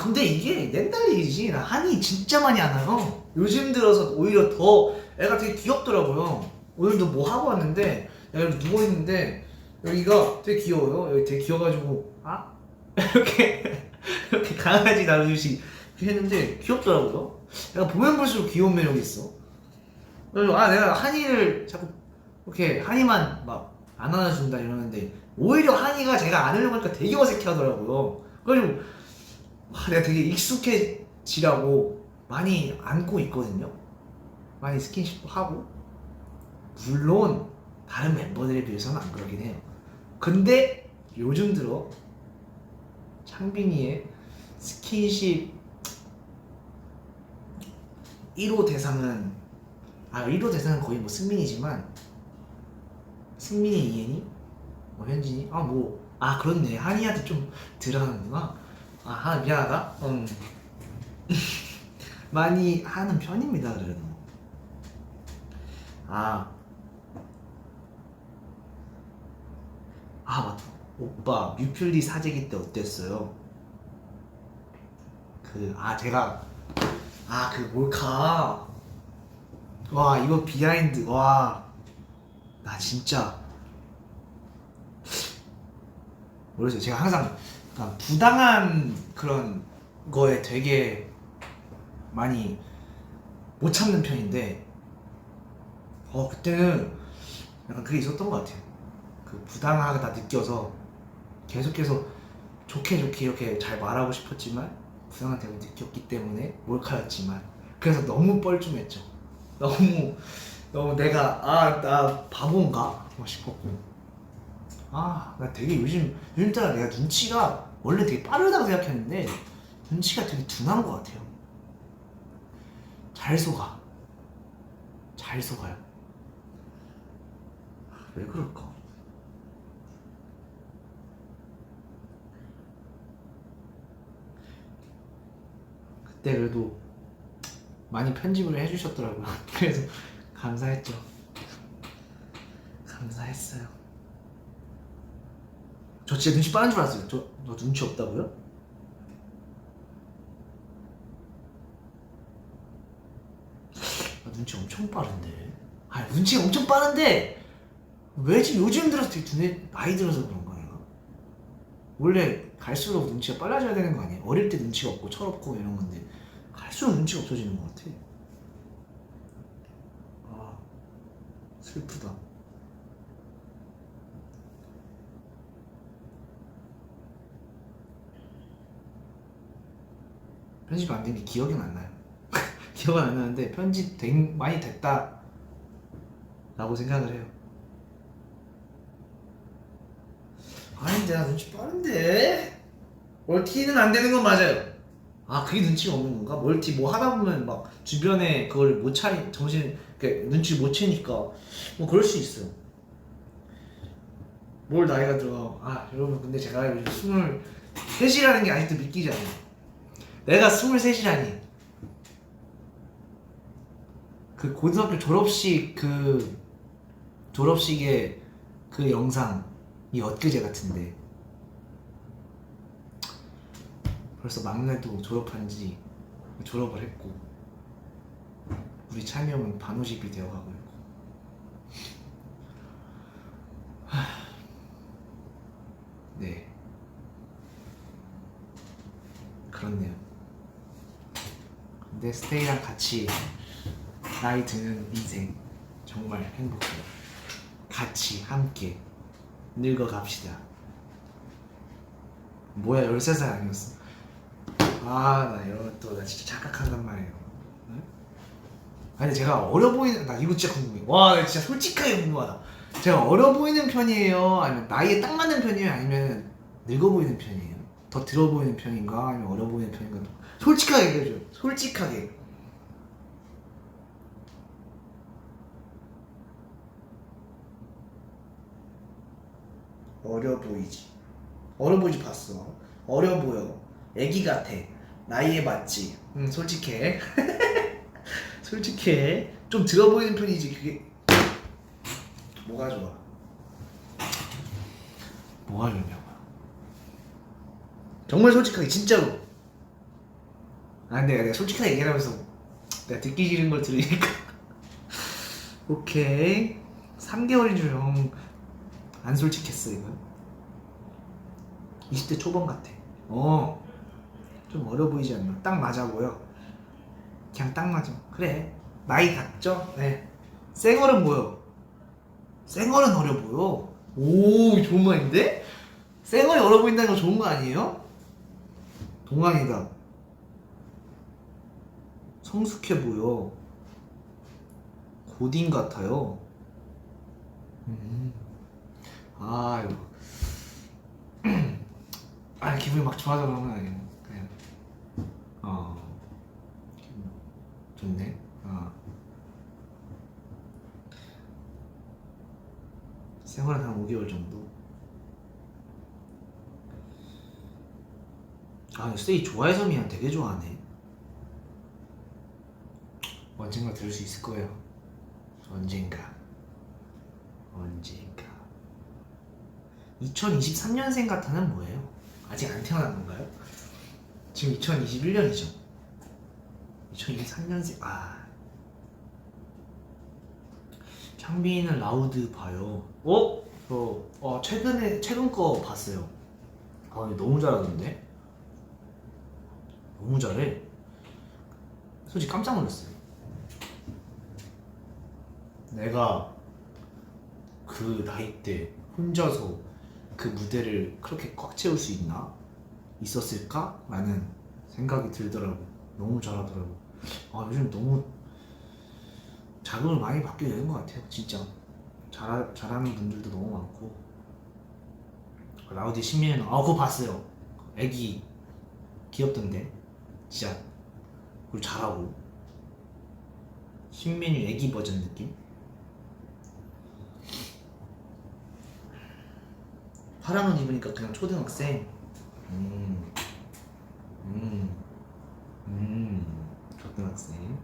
근데 이게 옛날 얘기지. 나 한이 진짜 많이 안아요. 요즘 들어서 오히려 더 애가 되게 귀엽더라고요. 오늘도 뭐 하고 왔는데 여기 누워있는데 여기가 되게 귀여워요. 여기 되게 귀여워가지고 이렇게 강아지 다루듯이 했는데 귀엽더라고요. 내가 보면 볼수록 귀여운 매력이 있어. 그래서 내가 한이를 자꾸 이렇게 한이만 막 안 안아준다 이러는데 오히려 한이가 제가 안으려고 하니까 되게 어색해 하더라고요. 그래가지고 내가 되게 익숙해지라고 많이 안고 있거든요. 많이 스킨십도 하고. 물론 다른 멤버들에 비해서는 안 그러긴 해요. 근데 요즘 들어 창빈이의 스킨십 1호 대상은 1호 대상은 거의 뭐 승민이지만 승민이, 이엔이, 현진이 그렇네. 한이한테 좀 들어가는구나. 미안하다. 많이 하는 편입니다. 그래도 아 맞다. 오빠 뮤필리 사재기 때 어땠어요? 제가 그 몰카 와 이거 비하인드 와 나 진짜 모르겠어요. 제가 항상 약간 부당한 그런 거에 되게 많이 못 참는 편인데 그때는 약간 그게 있었던 것 같아요. 그 부당하게 다 느껴서 계속해서 좋게 이렇게 잘 말하고 싶었지만 부당한 대로 느꼈기 때문에 몰카였지만 그래서 너무 뻘쭘했죠. 너무 내가 나 바보인가 싶었고 나 되게 요즘 따라 내가 눈치가 원래 되게 빠르다고 생각했는데 눈치가 되게 둔한 것 같아요. 잘 속아요. 왜 그럴까? 그때 그래도 많이 편집을 해주셨더라고요. 그래서 감사했죠. 감사했어요. 저 진짜 눈치 빠른 줄 알았어요. 저 눈치 없다고요? 눈치 엄청 빠른데. 눈치가 엄청 빠른데 왜지 요즘 들어서 되게 나이 들어서 그런가 내가? 원래 갈수록 눈치가 빨라져야 되는 거 아니에요? 어릴 때 눈치가 없고 철없고 이런 건데 갈수록 눈치가 없어지는 것 같아. 슬프다. 편집 안 된 게 기억이 안 나요. 기억은 안 나는데 편집 많이 됐다 라고 생각을 해요. 아닌데 나 눈치 빠른데 멀티는 안 되는 건 맞아요. 그게 눈치가 없는 건가? 멀티 뭐 하다 보면 막 주변에 그걸 못 차리 눈치 못 채니까 뭐 그럴 수 있어요. 뭘 나이가 들어. 여러분 근데 제가 요즘 23이라는 게 아직도 믿기지 않아요. 내가 23이라니. 그 고등학교 졸업식의 그 영상이 엊그제 같은데 벌써 막내도 졸업을 했고 우리 찬이 형은 반오십이 되어가고 있고 네 그렇네요. 근데 스테이랑 같이 나이 드는 인생 정말 행복해요. 같이 함께 늙어갑시다. 뭐야 13살 아니었어? 나 이런 나 진짜 착각한단 말이에요. 응? 아니 제가 어려 보이는 나 이거 진짜 궁금해. 나 진짜 솔직하게 궁금하다. 제가 어려 보이는 편이에요? 아니면 나이에 딱 맞는 편이에요? 아니면 늙어 보이는 편이에요? 더 들어 보이는 편인가? 아니면 어려 보이는 편인가? 솔직하게 얘기해줘요. 솔직하게. 어려 보이지 봤어. 어려 보여. 애기 같아. 나이에 맞지. 솔직해. 솔직해. 좀 들어 보이는 편이지. 그게 뭐가 좋아? 뭐가 좋냐고. 정말 솔직하게 진짜로. 근데 내가 솔직하게 얘기하면서 내가 듣기 싫은 걸 들으니까 오케이 3개월인 줄 형 안 솔직했어 이거. 20대 초반 같아. 좀 어려 보이지 않나? 딱 맞아 보여. 그냥 딱 맞아. 그래 나이 같죠? 네. 쌩얼은 뭐요? 쌩얼은 어려 보여. 오 좋은 말인데? 쌩얼이 어려 보인다는 거 좋은 거 아니에요? 동안이다. 성숙해 보여. 고딩 같아요. 이거 기분이 막 좋아져 그런 건 아니에요. 그냥 좋네. 생활은 한 5개월 정도. 스테이 좋아해서 미안 되게 좋아하네. 언젠가 들을 수 있을 거예요. 언젠가. 2023년생 같아는 뭐예요? 아직 안 태어난 건가요? 지금 2021년이죠. 2023년생. 창빈이는 라우드 봐요. 최근 거 봤어요. 근데 너무 잘하던데? 너무 잘해. 솔직히 깜짝 놀랐어요. 내가 그 나이 때 혼자서 그 무대를 그렇게 꽉 채울 수 있었을까? 라는 생각이 들더라고. 너무 잘하더라고. 요즘 너무 자극을 많이 받게 되는 것 같아요. 진짜 잘하는 분들도 너무 많고. 라우디 신민은 그거 봤어요. 애기 귀엽던데 진짜. 그리고 잘하고. 신민이 애기 버전 느낌? 파란 옷 입으니까 그냥 초등학생. 초등학생.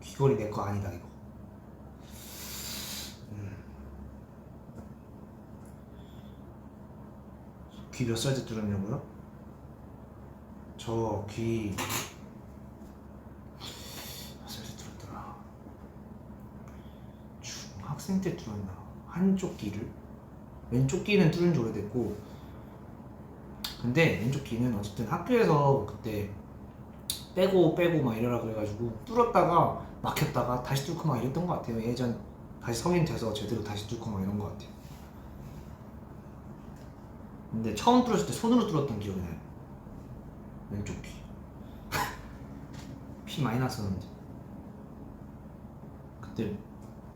귀걸이 내 거 아니다 이거. 귀 몇 살 때 뚫었냐고요? 저 귀 몇 살 때 뚫었더라. 중학생 때 뚫었나? 한쪽 귀를. 왼쪽 귀는 뚫은 지 오래됐고, 근데 왼쪽 귀는 어쨌든 학교에서 그때 빼고 막 이러라 그래가지고 뚫었다가 막혔다가 다시 뚫고 막 이랬던 것 같아요. 예전 다시 성인 돼서 제대로 다시 뚫고 막 이런 것 같아요. 근데 처음 뚫었을 때 손으로 뚫었던 기억이 나요. 왼쪽 귀. 피 많이 났었는데 그때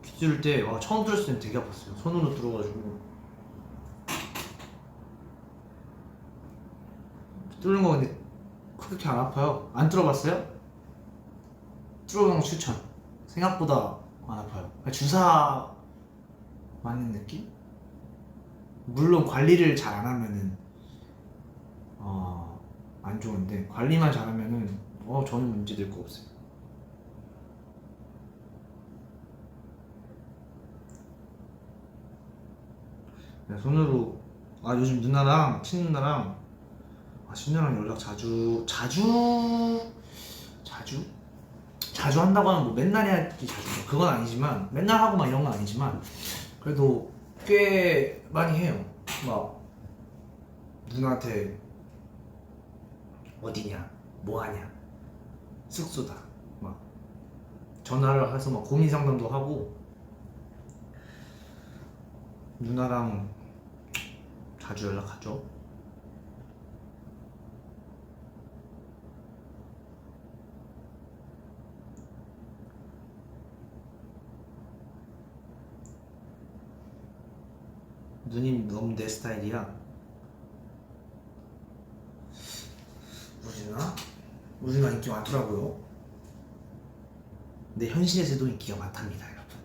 귀 뚫을 때 처음 뚫었을 때는 되게 아팠어요. 손으로 뚫어가지고. 뚫는 거 근데 그렇게 안 아파요. 안 뚫어봤어요? 뚫어보는 거 추천. 생각보다 안 아파요. 주사 맞는 느낌? 물론 관리를 잘 안 하면은 안 좋은데, 관리만 잘하면은 전혀 문제될 거 없어요. 손으로. 요즘 누나랑 친누나랑 연락 자주 한다고 하면 뭐 맨날 해야지 자주, 그건 아니지만, 맨날 하고 막 이런 건 아니지만 그래도 꽤 많이 해요. 막 누나한테 어디냐, 뭐하냐, 숙소다, 막 전화를 해서 막 고민 상담도 하고. 누나랑 자주 연락하죠. 누님 너무 내 스타일이야. 우리 누나 인기 많더라고요. 근데 현실에서도 인기가 많답니다, 여러분.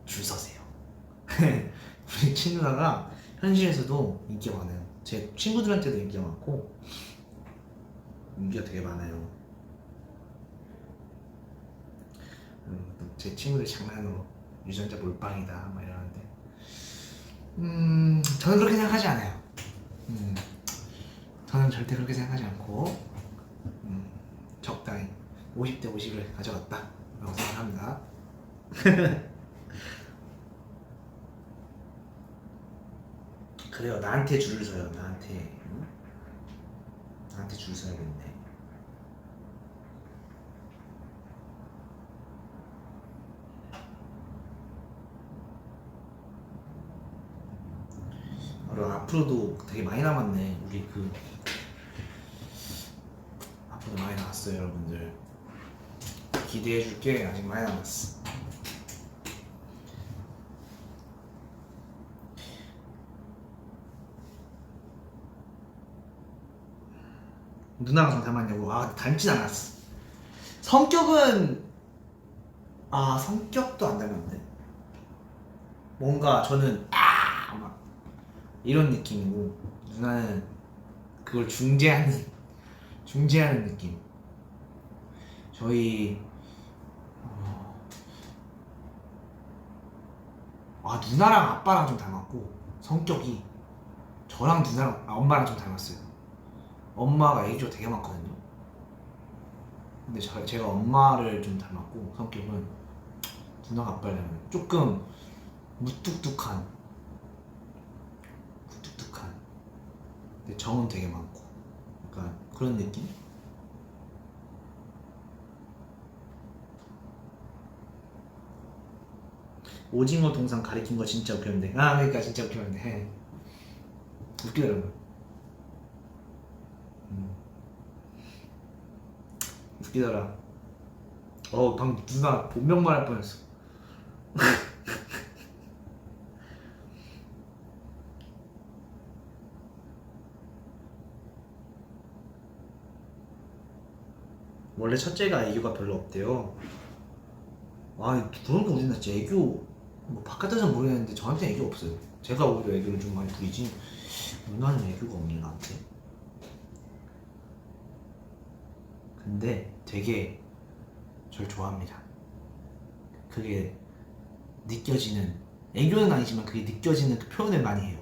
줄 서세요. 우리 친누나가 현실에서도 인기가 많아요. 제 친구들한테도 인기가 많고, 인기가 되게 많아요. 제 친구들 장난으로 유전자 몰빵이다 막 이러는데, 저는 그렇게 생각하지 않아요. 저는 절대 그렇게 생각하지 않고, 적당히 50대 50을 가져갔다 라고 생각합니다. 그래요. 나한테 줄을 서요. 나한테 줄 서야겠네. 앞으로도 되게 많이 남았네. 우리 앞으로 많이 남았어요, 여러분들. 기대해줄게. 아직 많이 남았어. 누나랑 좀 닮았냐고. 아 닮진 않았어. 성격은 성격도 안 닮았는데 뭔가 저는 막 이런 느낌이고 누나는 그걸 중재하는 느낌. 저희 누나랑 아빠랑 좀 닮았고 성격이 저랑 누나랑 엄마랑 좀 닮았어요. 엄마가 애교가 되게 많거든요. 근데 제가 엄마를 좀 닮았고 성격은 누나가 아빠를 닮아요. 조금 무뚝뚝한 근데 정은 되게 많고 약간 그런 느낌? 오징어 동상 가리킨 거 진짜 웃겼는데 그러니까 진짜 웃겼는데 웃기더라고요. 웃기더라. 방금 누나 본명 말할 뻔했어. 원래 첫째가 애교가 별로 없대요. 그런 거 우리는 진짜 애교 뭐 바깥에서는 모르겠는데 저한테 애교 없어요. 제가 오히려 애교를 좀 많이 부리지 누나는 애교가 없니 나한테. 근데 되게 절 좋아합니다. 그게 느껴지는 애교는 아니지만 그게 느껴지는 그 표현을 많이 해요.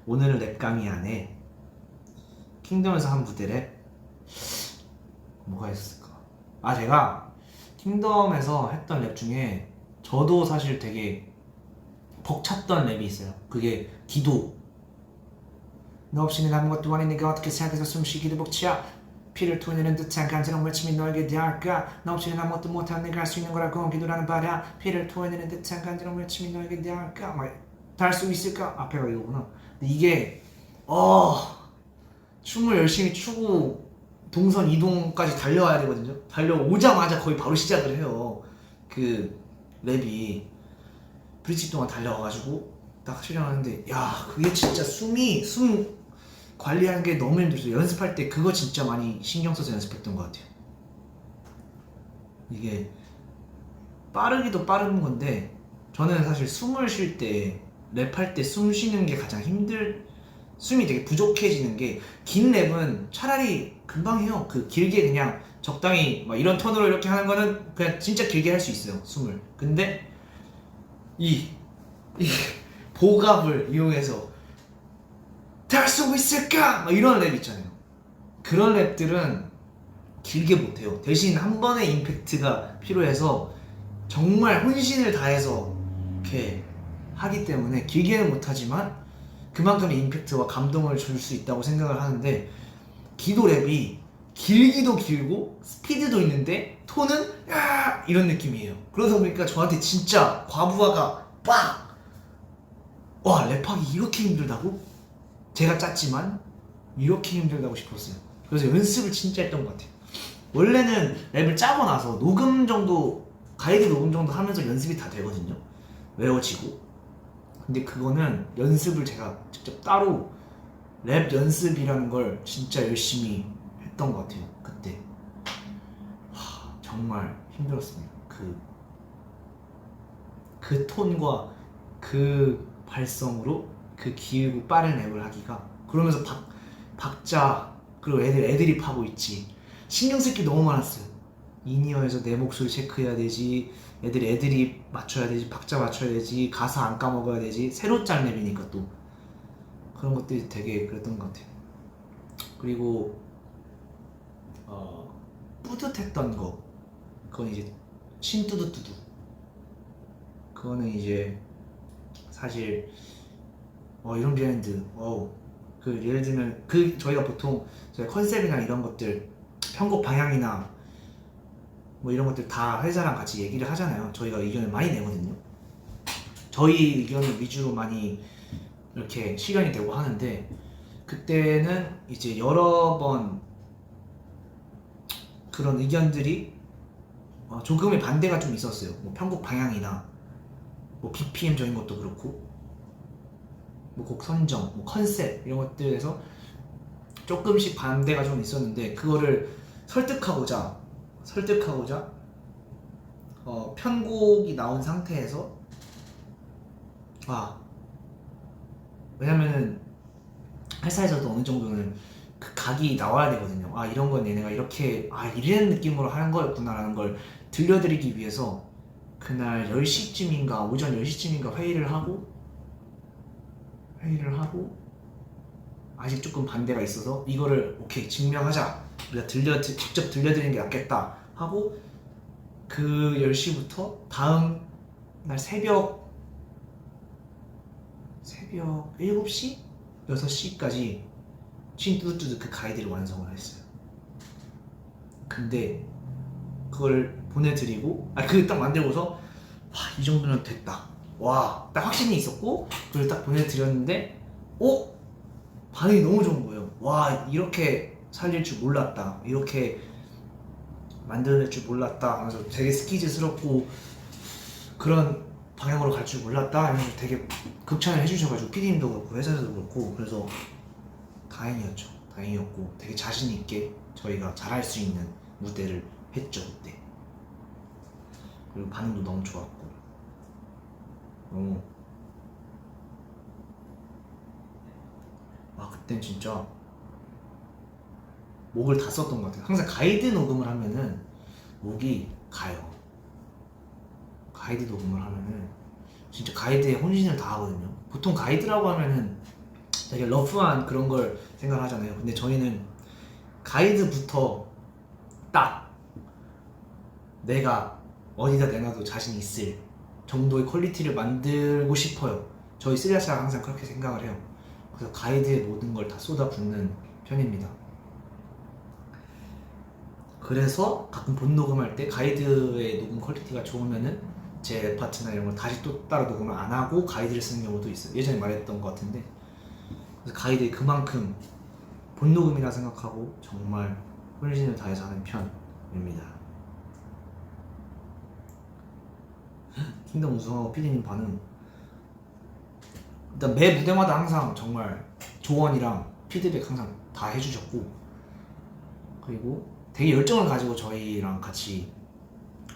오늘은 랩 강의 안에 킹덤에서 한 무대 랩 뭐가 있었을까? 제가 킹덤에서 했던 랩 중에 저도 사실 되게 벅찼던 랩이 있어요. 그게 기도. 너 없이는 아무것도 아닌 내가 어떻게 생각해서 숨쉬기도 벅차. 피를 토해내는 듯한 간절한 외침이 너에게 닿을까. 너 없이는 아무것도 못한 내가 할 수 있는 거라고 기도라는 바라. 피를 토해내는 듯한 간절한 외침이 너에게 닿을까. 닿을 수 있을까? 앞에가 이거구나. 근데 이게 춤을 열심히 추고 동선 이동까지 달려와야 되거든요. 달려오자마자 거의 바로 시작을 해요. 그 랩이 브릿지 동안 달려와가지고 딱 시작하는데 그게 진짜 숨 관리하는 게 너무 힘들었어요. 연습할 때 그거 진짜 많이 신경 써서 연습했던 것 같아요. 이게 빠르기도 빠른 건데 저는 사실 숨을 쉴 때 랩할 때 숨 쉬는 게 가장 숨이 되게 부족해지는 게 긴 랩은 차라리 금방 해요. 길게 그냥 적당히 이런 톤으로 이렇게 하는 거는 그냥 진짜 길게 할 수 있어요. 숨을. 근데 이 보갑을 이용해서 닿을 수 있을까? 이런 랩 있잖아요. 그런 랩들은 길게 못해요. 대신 한 번의 임팩트가 필요해서 정말 혼신을 다해서 이렇게 하기 때문에 길게는 못하지만 그만큼의 임팩트와 감동을 줄 수 있다고 생각을 하는데 기도 랩이 길기도 길고 스피드도 있는데 톤은 이런 느낌이에요. 그러다 보니까 저한테 진짜 과부하가 랩하기 이렇게 힘들다고? 제가 짰지만 이렇게 힘들다고 싶었어요. 그래서 연습을 진짜 했던 것 같아요. 원래는 랩을 짜고 나서 가이드 녹음 정도 하면서 연습이 다 되거든요. 외워지고. 근데 그거는 연습을 제가 직접 따로 랩 연습이라는 걸 진짜 열심히 했던 것 같아요. 그때 정말 힘들었습니다. 그 톤과 그 발성으로 그 길고 빠른 랩을 하기가. 그러면서 박자 그리고 애드립하고 있지. 신경 쓸 게 너무 많았어요. 인이어에서 내 목소리 체크해야 되지, 애드립 맞춰야 되지, 박자 맞춰야 되지, 가사 안 까먹어야 되지. 새로 짠 랩이니까 또 그런 것들이 되게 그랬던 것 같아요. 그리고 뿌듯했던 거, 그건 이제 신뚜두뚜두. 그거는 이제 사실 이런 비하인드 예를 들면 저희가 보통 컨셉이나 이런 것들 편곡 방향이나 이런 것들 다 회사랑 같이 얘기를 하잖아요. 저희가 의견을 많이 내거든요. 저희 의견을 위주로 많이 이렇게 실현이 되고 하는데 그때는 이제 여러 번 그런 의견들이 조금의 반대가 좀 있었어요. 편곡 방향이나 BPM적인 것도 그렇고. 뭐 곡 선정, 뭐 컨셉 이런 것들에서 조금씩 반대가 좀 있었는데 그거를 설득하고자 편곡이 나온 상태에서 왜냐면은 회사에서도 어느 정도는 그 각이 나와야 되거든요. 이런 건 얘네가 이렇게 이런 느낌으로 하는 거였구나라는 걸 들려드리기 위해서 그날 10시쯤인가 오전 10시쯤인가 회의를 하고 아직 조금 반대가 있어서 이거를 오케이 증명하자, 우리가 직접 들려드리는 게 낫겠다 하고 그 10시부터 다음 날 새벽 7시? 6시까지 뚜두뚜두 그 가이드를 완성을 했어요. 근데 그걸 보내드리고 그 딱 만들고서 이 정도면 됐다, 딱 확신이 있었고 그걸 딱 보내드렸는데 반응이 너무 좋은 거예요. 이렇게 살릴 줄 몰랐다, 이렇게 만들어낼 줄 몰랐다 하면서 되게 스키즈스럽고 그런 방향으로 갈 줄 몰랐다 하면서 되게 극찬을 해주셔가지고 PD님도 그렇고 회사에서도 그렇고, 그래서 다행이었고 되게 자신 있게 저희가 잘할 수 있는 무대를 했죠 그때. 그리고 반응도 너무 좋았고 그땐 진짜 목을 다 썼던 것 같아요. 항상 가이드 녹음을 하면은 목이 가요. 가이드 녹음을 하면은 진짜 가이드에 혼신을 다 하거든요. 보통 가이드라고 하면은 되게 러프한 그런 걸 생각하잖아요. 근데 저희는 가이드부터 딱 내가 어디다 내놔도 자신 있을 정도의 퀄리티를 만들고 싶어요. 저희 쓰리아스가 항상 그렇게 생각을 해요. 그래서 가이드에 모든 걸 다 쏟아붓는 편입니다. 그래서 가끔 본 녹음할 때 가이드의 녹음 퀄리티가 좋으면은 제 파트나 이런 걸 다시 또 따로 녹음을 안 하고 가이드를 쓰는 경우도 있어요. 예전에 말했던 것 같은데, 그래서 가이드에 그만큼 본 녹음이라 생각하고 정말 혼신을 다해서 하는 편입니다. 킹덤 우승하고 피디님 반응, 일단 매 무대마다 항상 정말 조언이랑 피드백 항상 다 해주셨고, 그리고 되게 열정을 가지고 저희랑 같이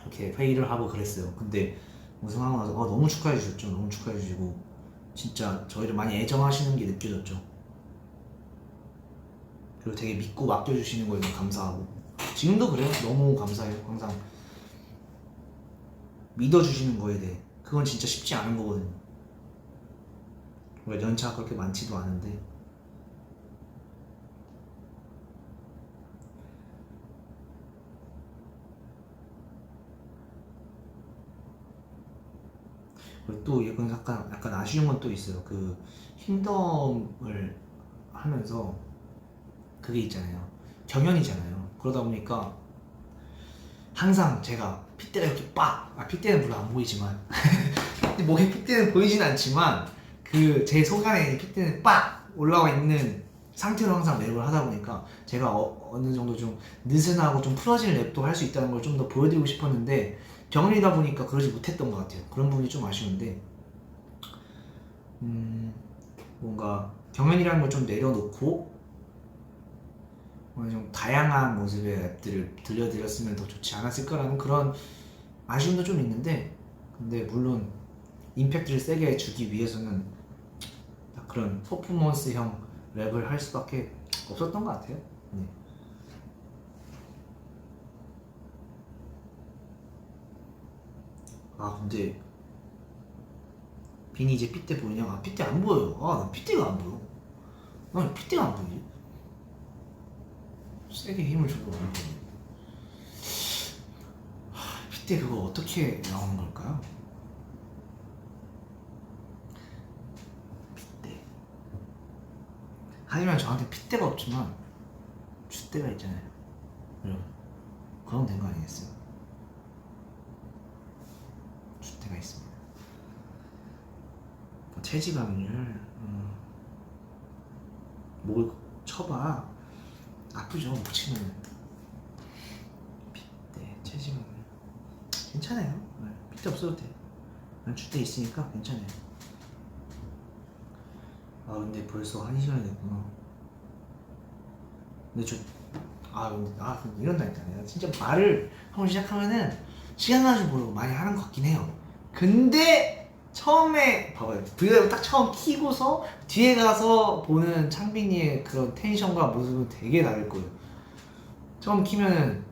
이렇게 회의를 하고 그랬어요. 근데 우승하고 나서 너무 축하해 주셨죠. 너무 축하해 주시고 진짜 저희를 많이 애정하시는 게 느껴졌죠. 그리고 되게 믿고 맡겨주시는 거에 너무 감사하고, 지금도 그래요. 너무 감사해요. 항상 믿어주시는 거에 대해. 그건 진짜 쉽지 않은 거거든요. 우리가 연차가 그렇게 많지도 않은데. 그리고 또 이건 약간 아쉬운 건 또 있어요. 그 킹덤을 하면서 그게 있잖아요. 경연이잖아요. 그러다 보니까 항상 제가 핏대가 이렇게 핏대는 물론 안 보이지만 목에 핏대는 보이진 않지만 그 제 속안에 핏대는 올라와 있는 상태로 항상 랩을 하다 보니까 제가 어느 정도 좀 느슨하고 좀 풀어진 랩도 할 수 있다는 걸 좀 더 보여드리고 싶었는데 경연이다 보니까 그러지 못했던 것 같아요. 그런 부분이 좀 아쉬운데 뭔가 경연이라는 걸 좀 내려놓고 좀 다양한 모습의 랩들을 들려드렸으면 더 좋지 않았을까라는 그런 아쉬움도 좀 있는데, 근데 물론 임팩트를 세게 주기 위해서는 그런 퍼포먼스형 랩을 할 수밖에 없었던 것 같아요. 네. 근데 빈이 이제 핏대 보이냐? 핏대 안 보여요. 나 핏대가 안 보여. 왜 핏대가 안 보이지? 세게 힘을 줘도 안 보여. 핏대 그거 어떻게 나오는 걸까요? 핏대. 하지만 저한테 핏대가 없지만 줏대가 있잖아요. 여러분, 그럼 된 거 아니겠어요? 줏대가 있습니다. 체지방률, 목을 쳐봐. 아프죠, 목 치면. 핏대, 체지방률 괜찮아요. 핏대 없어도 돼. 난 줏대 있으니까 괜찮아요. 아 근데 벌써 1시간이 됐구나. 근데 근데 이런다니까. 내가 진짜 말을 한번 시작하면은 시간 가는 줄 모르고 많이 하는 것 같긴 해요. 근데 처음에 봐봐요. 브이앱 딱 처음 키고서 뒤에 가서 보는 창빈이의 그런 텐션과 모습은 되게 다를 거예요. 처음 키면은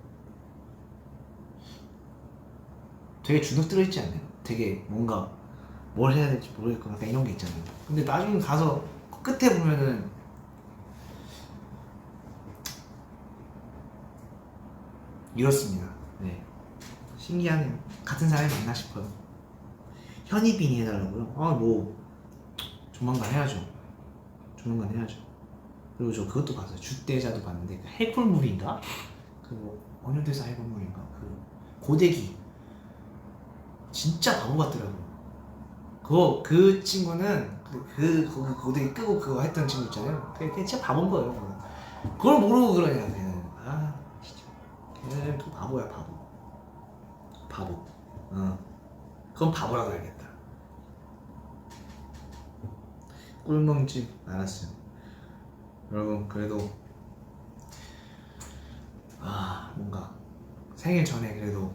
되게 주눅 들어있지 않나요? 되게 뭔가 뭘 해야 될지 모르겠고 약간 이런 게 있잖아요. 근데 나중에 가서 끝에 보면은 이렇습니다. 네, 신기하네요. 같은 사람이 맞나 싶어요. 현이빈이 해달라고요? 아 뭐 조만간 해야죠. 조만간 해야죠. 그리고 저 그것도 봤어요. 주대자도 봤는데 그 해골물인가? 그뭐 어느 대사 해골물인가? 그 고데기 진짜 바보 같더라고요. 그 친구는 거기 고데기 끄고 그거 했던 친구 있잖아요. 그게 진짜 바본 거예요. 그걸 모르고 그러냐 걔는. 아 진짜 걔는 그 바보야 바보. 바보. 그건 바보라고 해야겠다. 꿀멍집 알았어요. 여러분 그래도 뭔가 생일 전에 그래도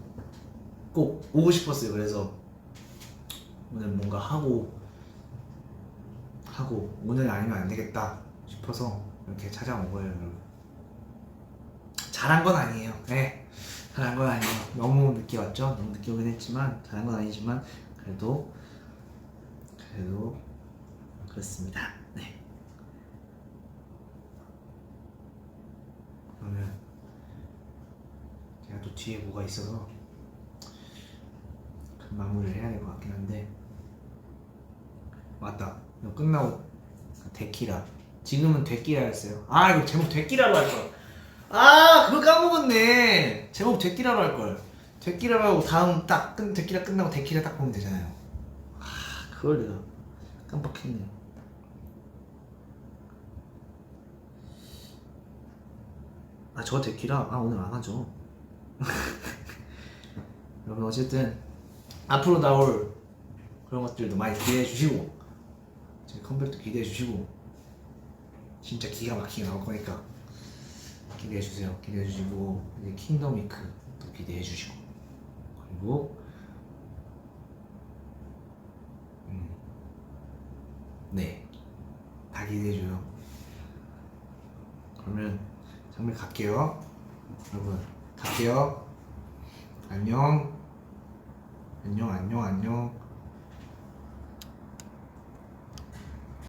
꼭 오고 싶었어요. 그래서 오늘 뭔가 하고 오늘 아니면 안 되겠다 싶어서 이렇게 찾아온 거예요. 여러분 잘한 건 아니에요. 네, 잘한 건 아니에요. 너무 늦게 왔죠. 너무 늦게 오긴 했지만 잘한 건 아니지만 그래도 그렇습니다. 네. 그러면 제가 또 뒤에 뭐가 있어서 그 마무리를 해야 될 것 같긴 한데 맞다. 이거 끝나고 데키라. 지금은 데키라였어요. 이거 제목 데키라로 할 걸. 그걸 까먹었네. 제목 데키라로 할 걸. 데키라로 하고 다음 데키라 끝나고 데키라 딱 보면 되잖아요. 그걸 내가 깜빡했네. 저 데키라 오늘 안 하죠. 여러분 어쨌든 앞으로 나올 그런 것들도 많이 기대해 주시고 제 컴백도 기대해 주시고 진짜 기가 막히게 나올 거니까 기대해 주세요. 기대해 주시고 이제 킹덤 위크도 기대해 주시고 그리고 네, 다 기대해 줘요. 그러면 정말 갈게요. 여러분 갈게요. 안녕.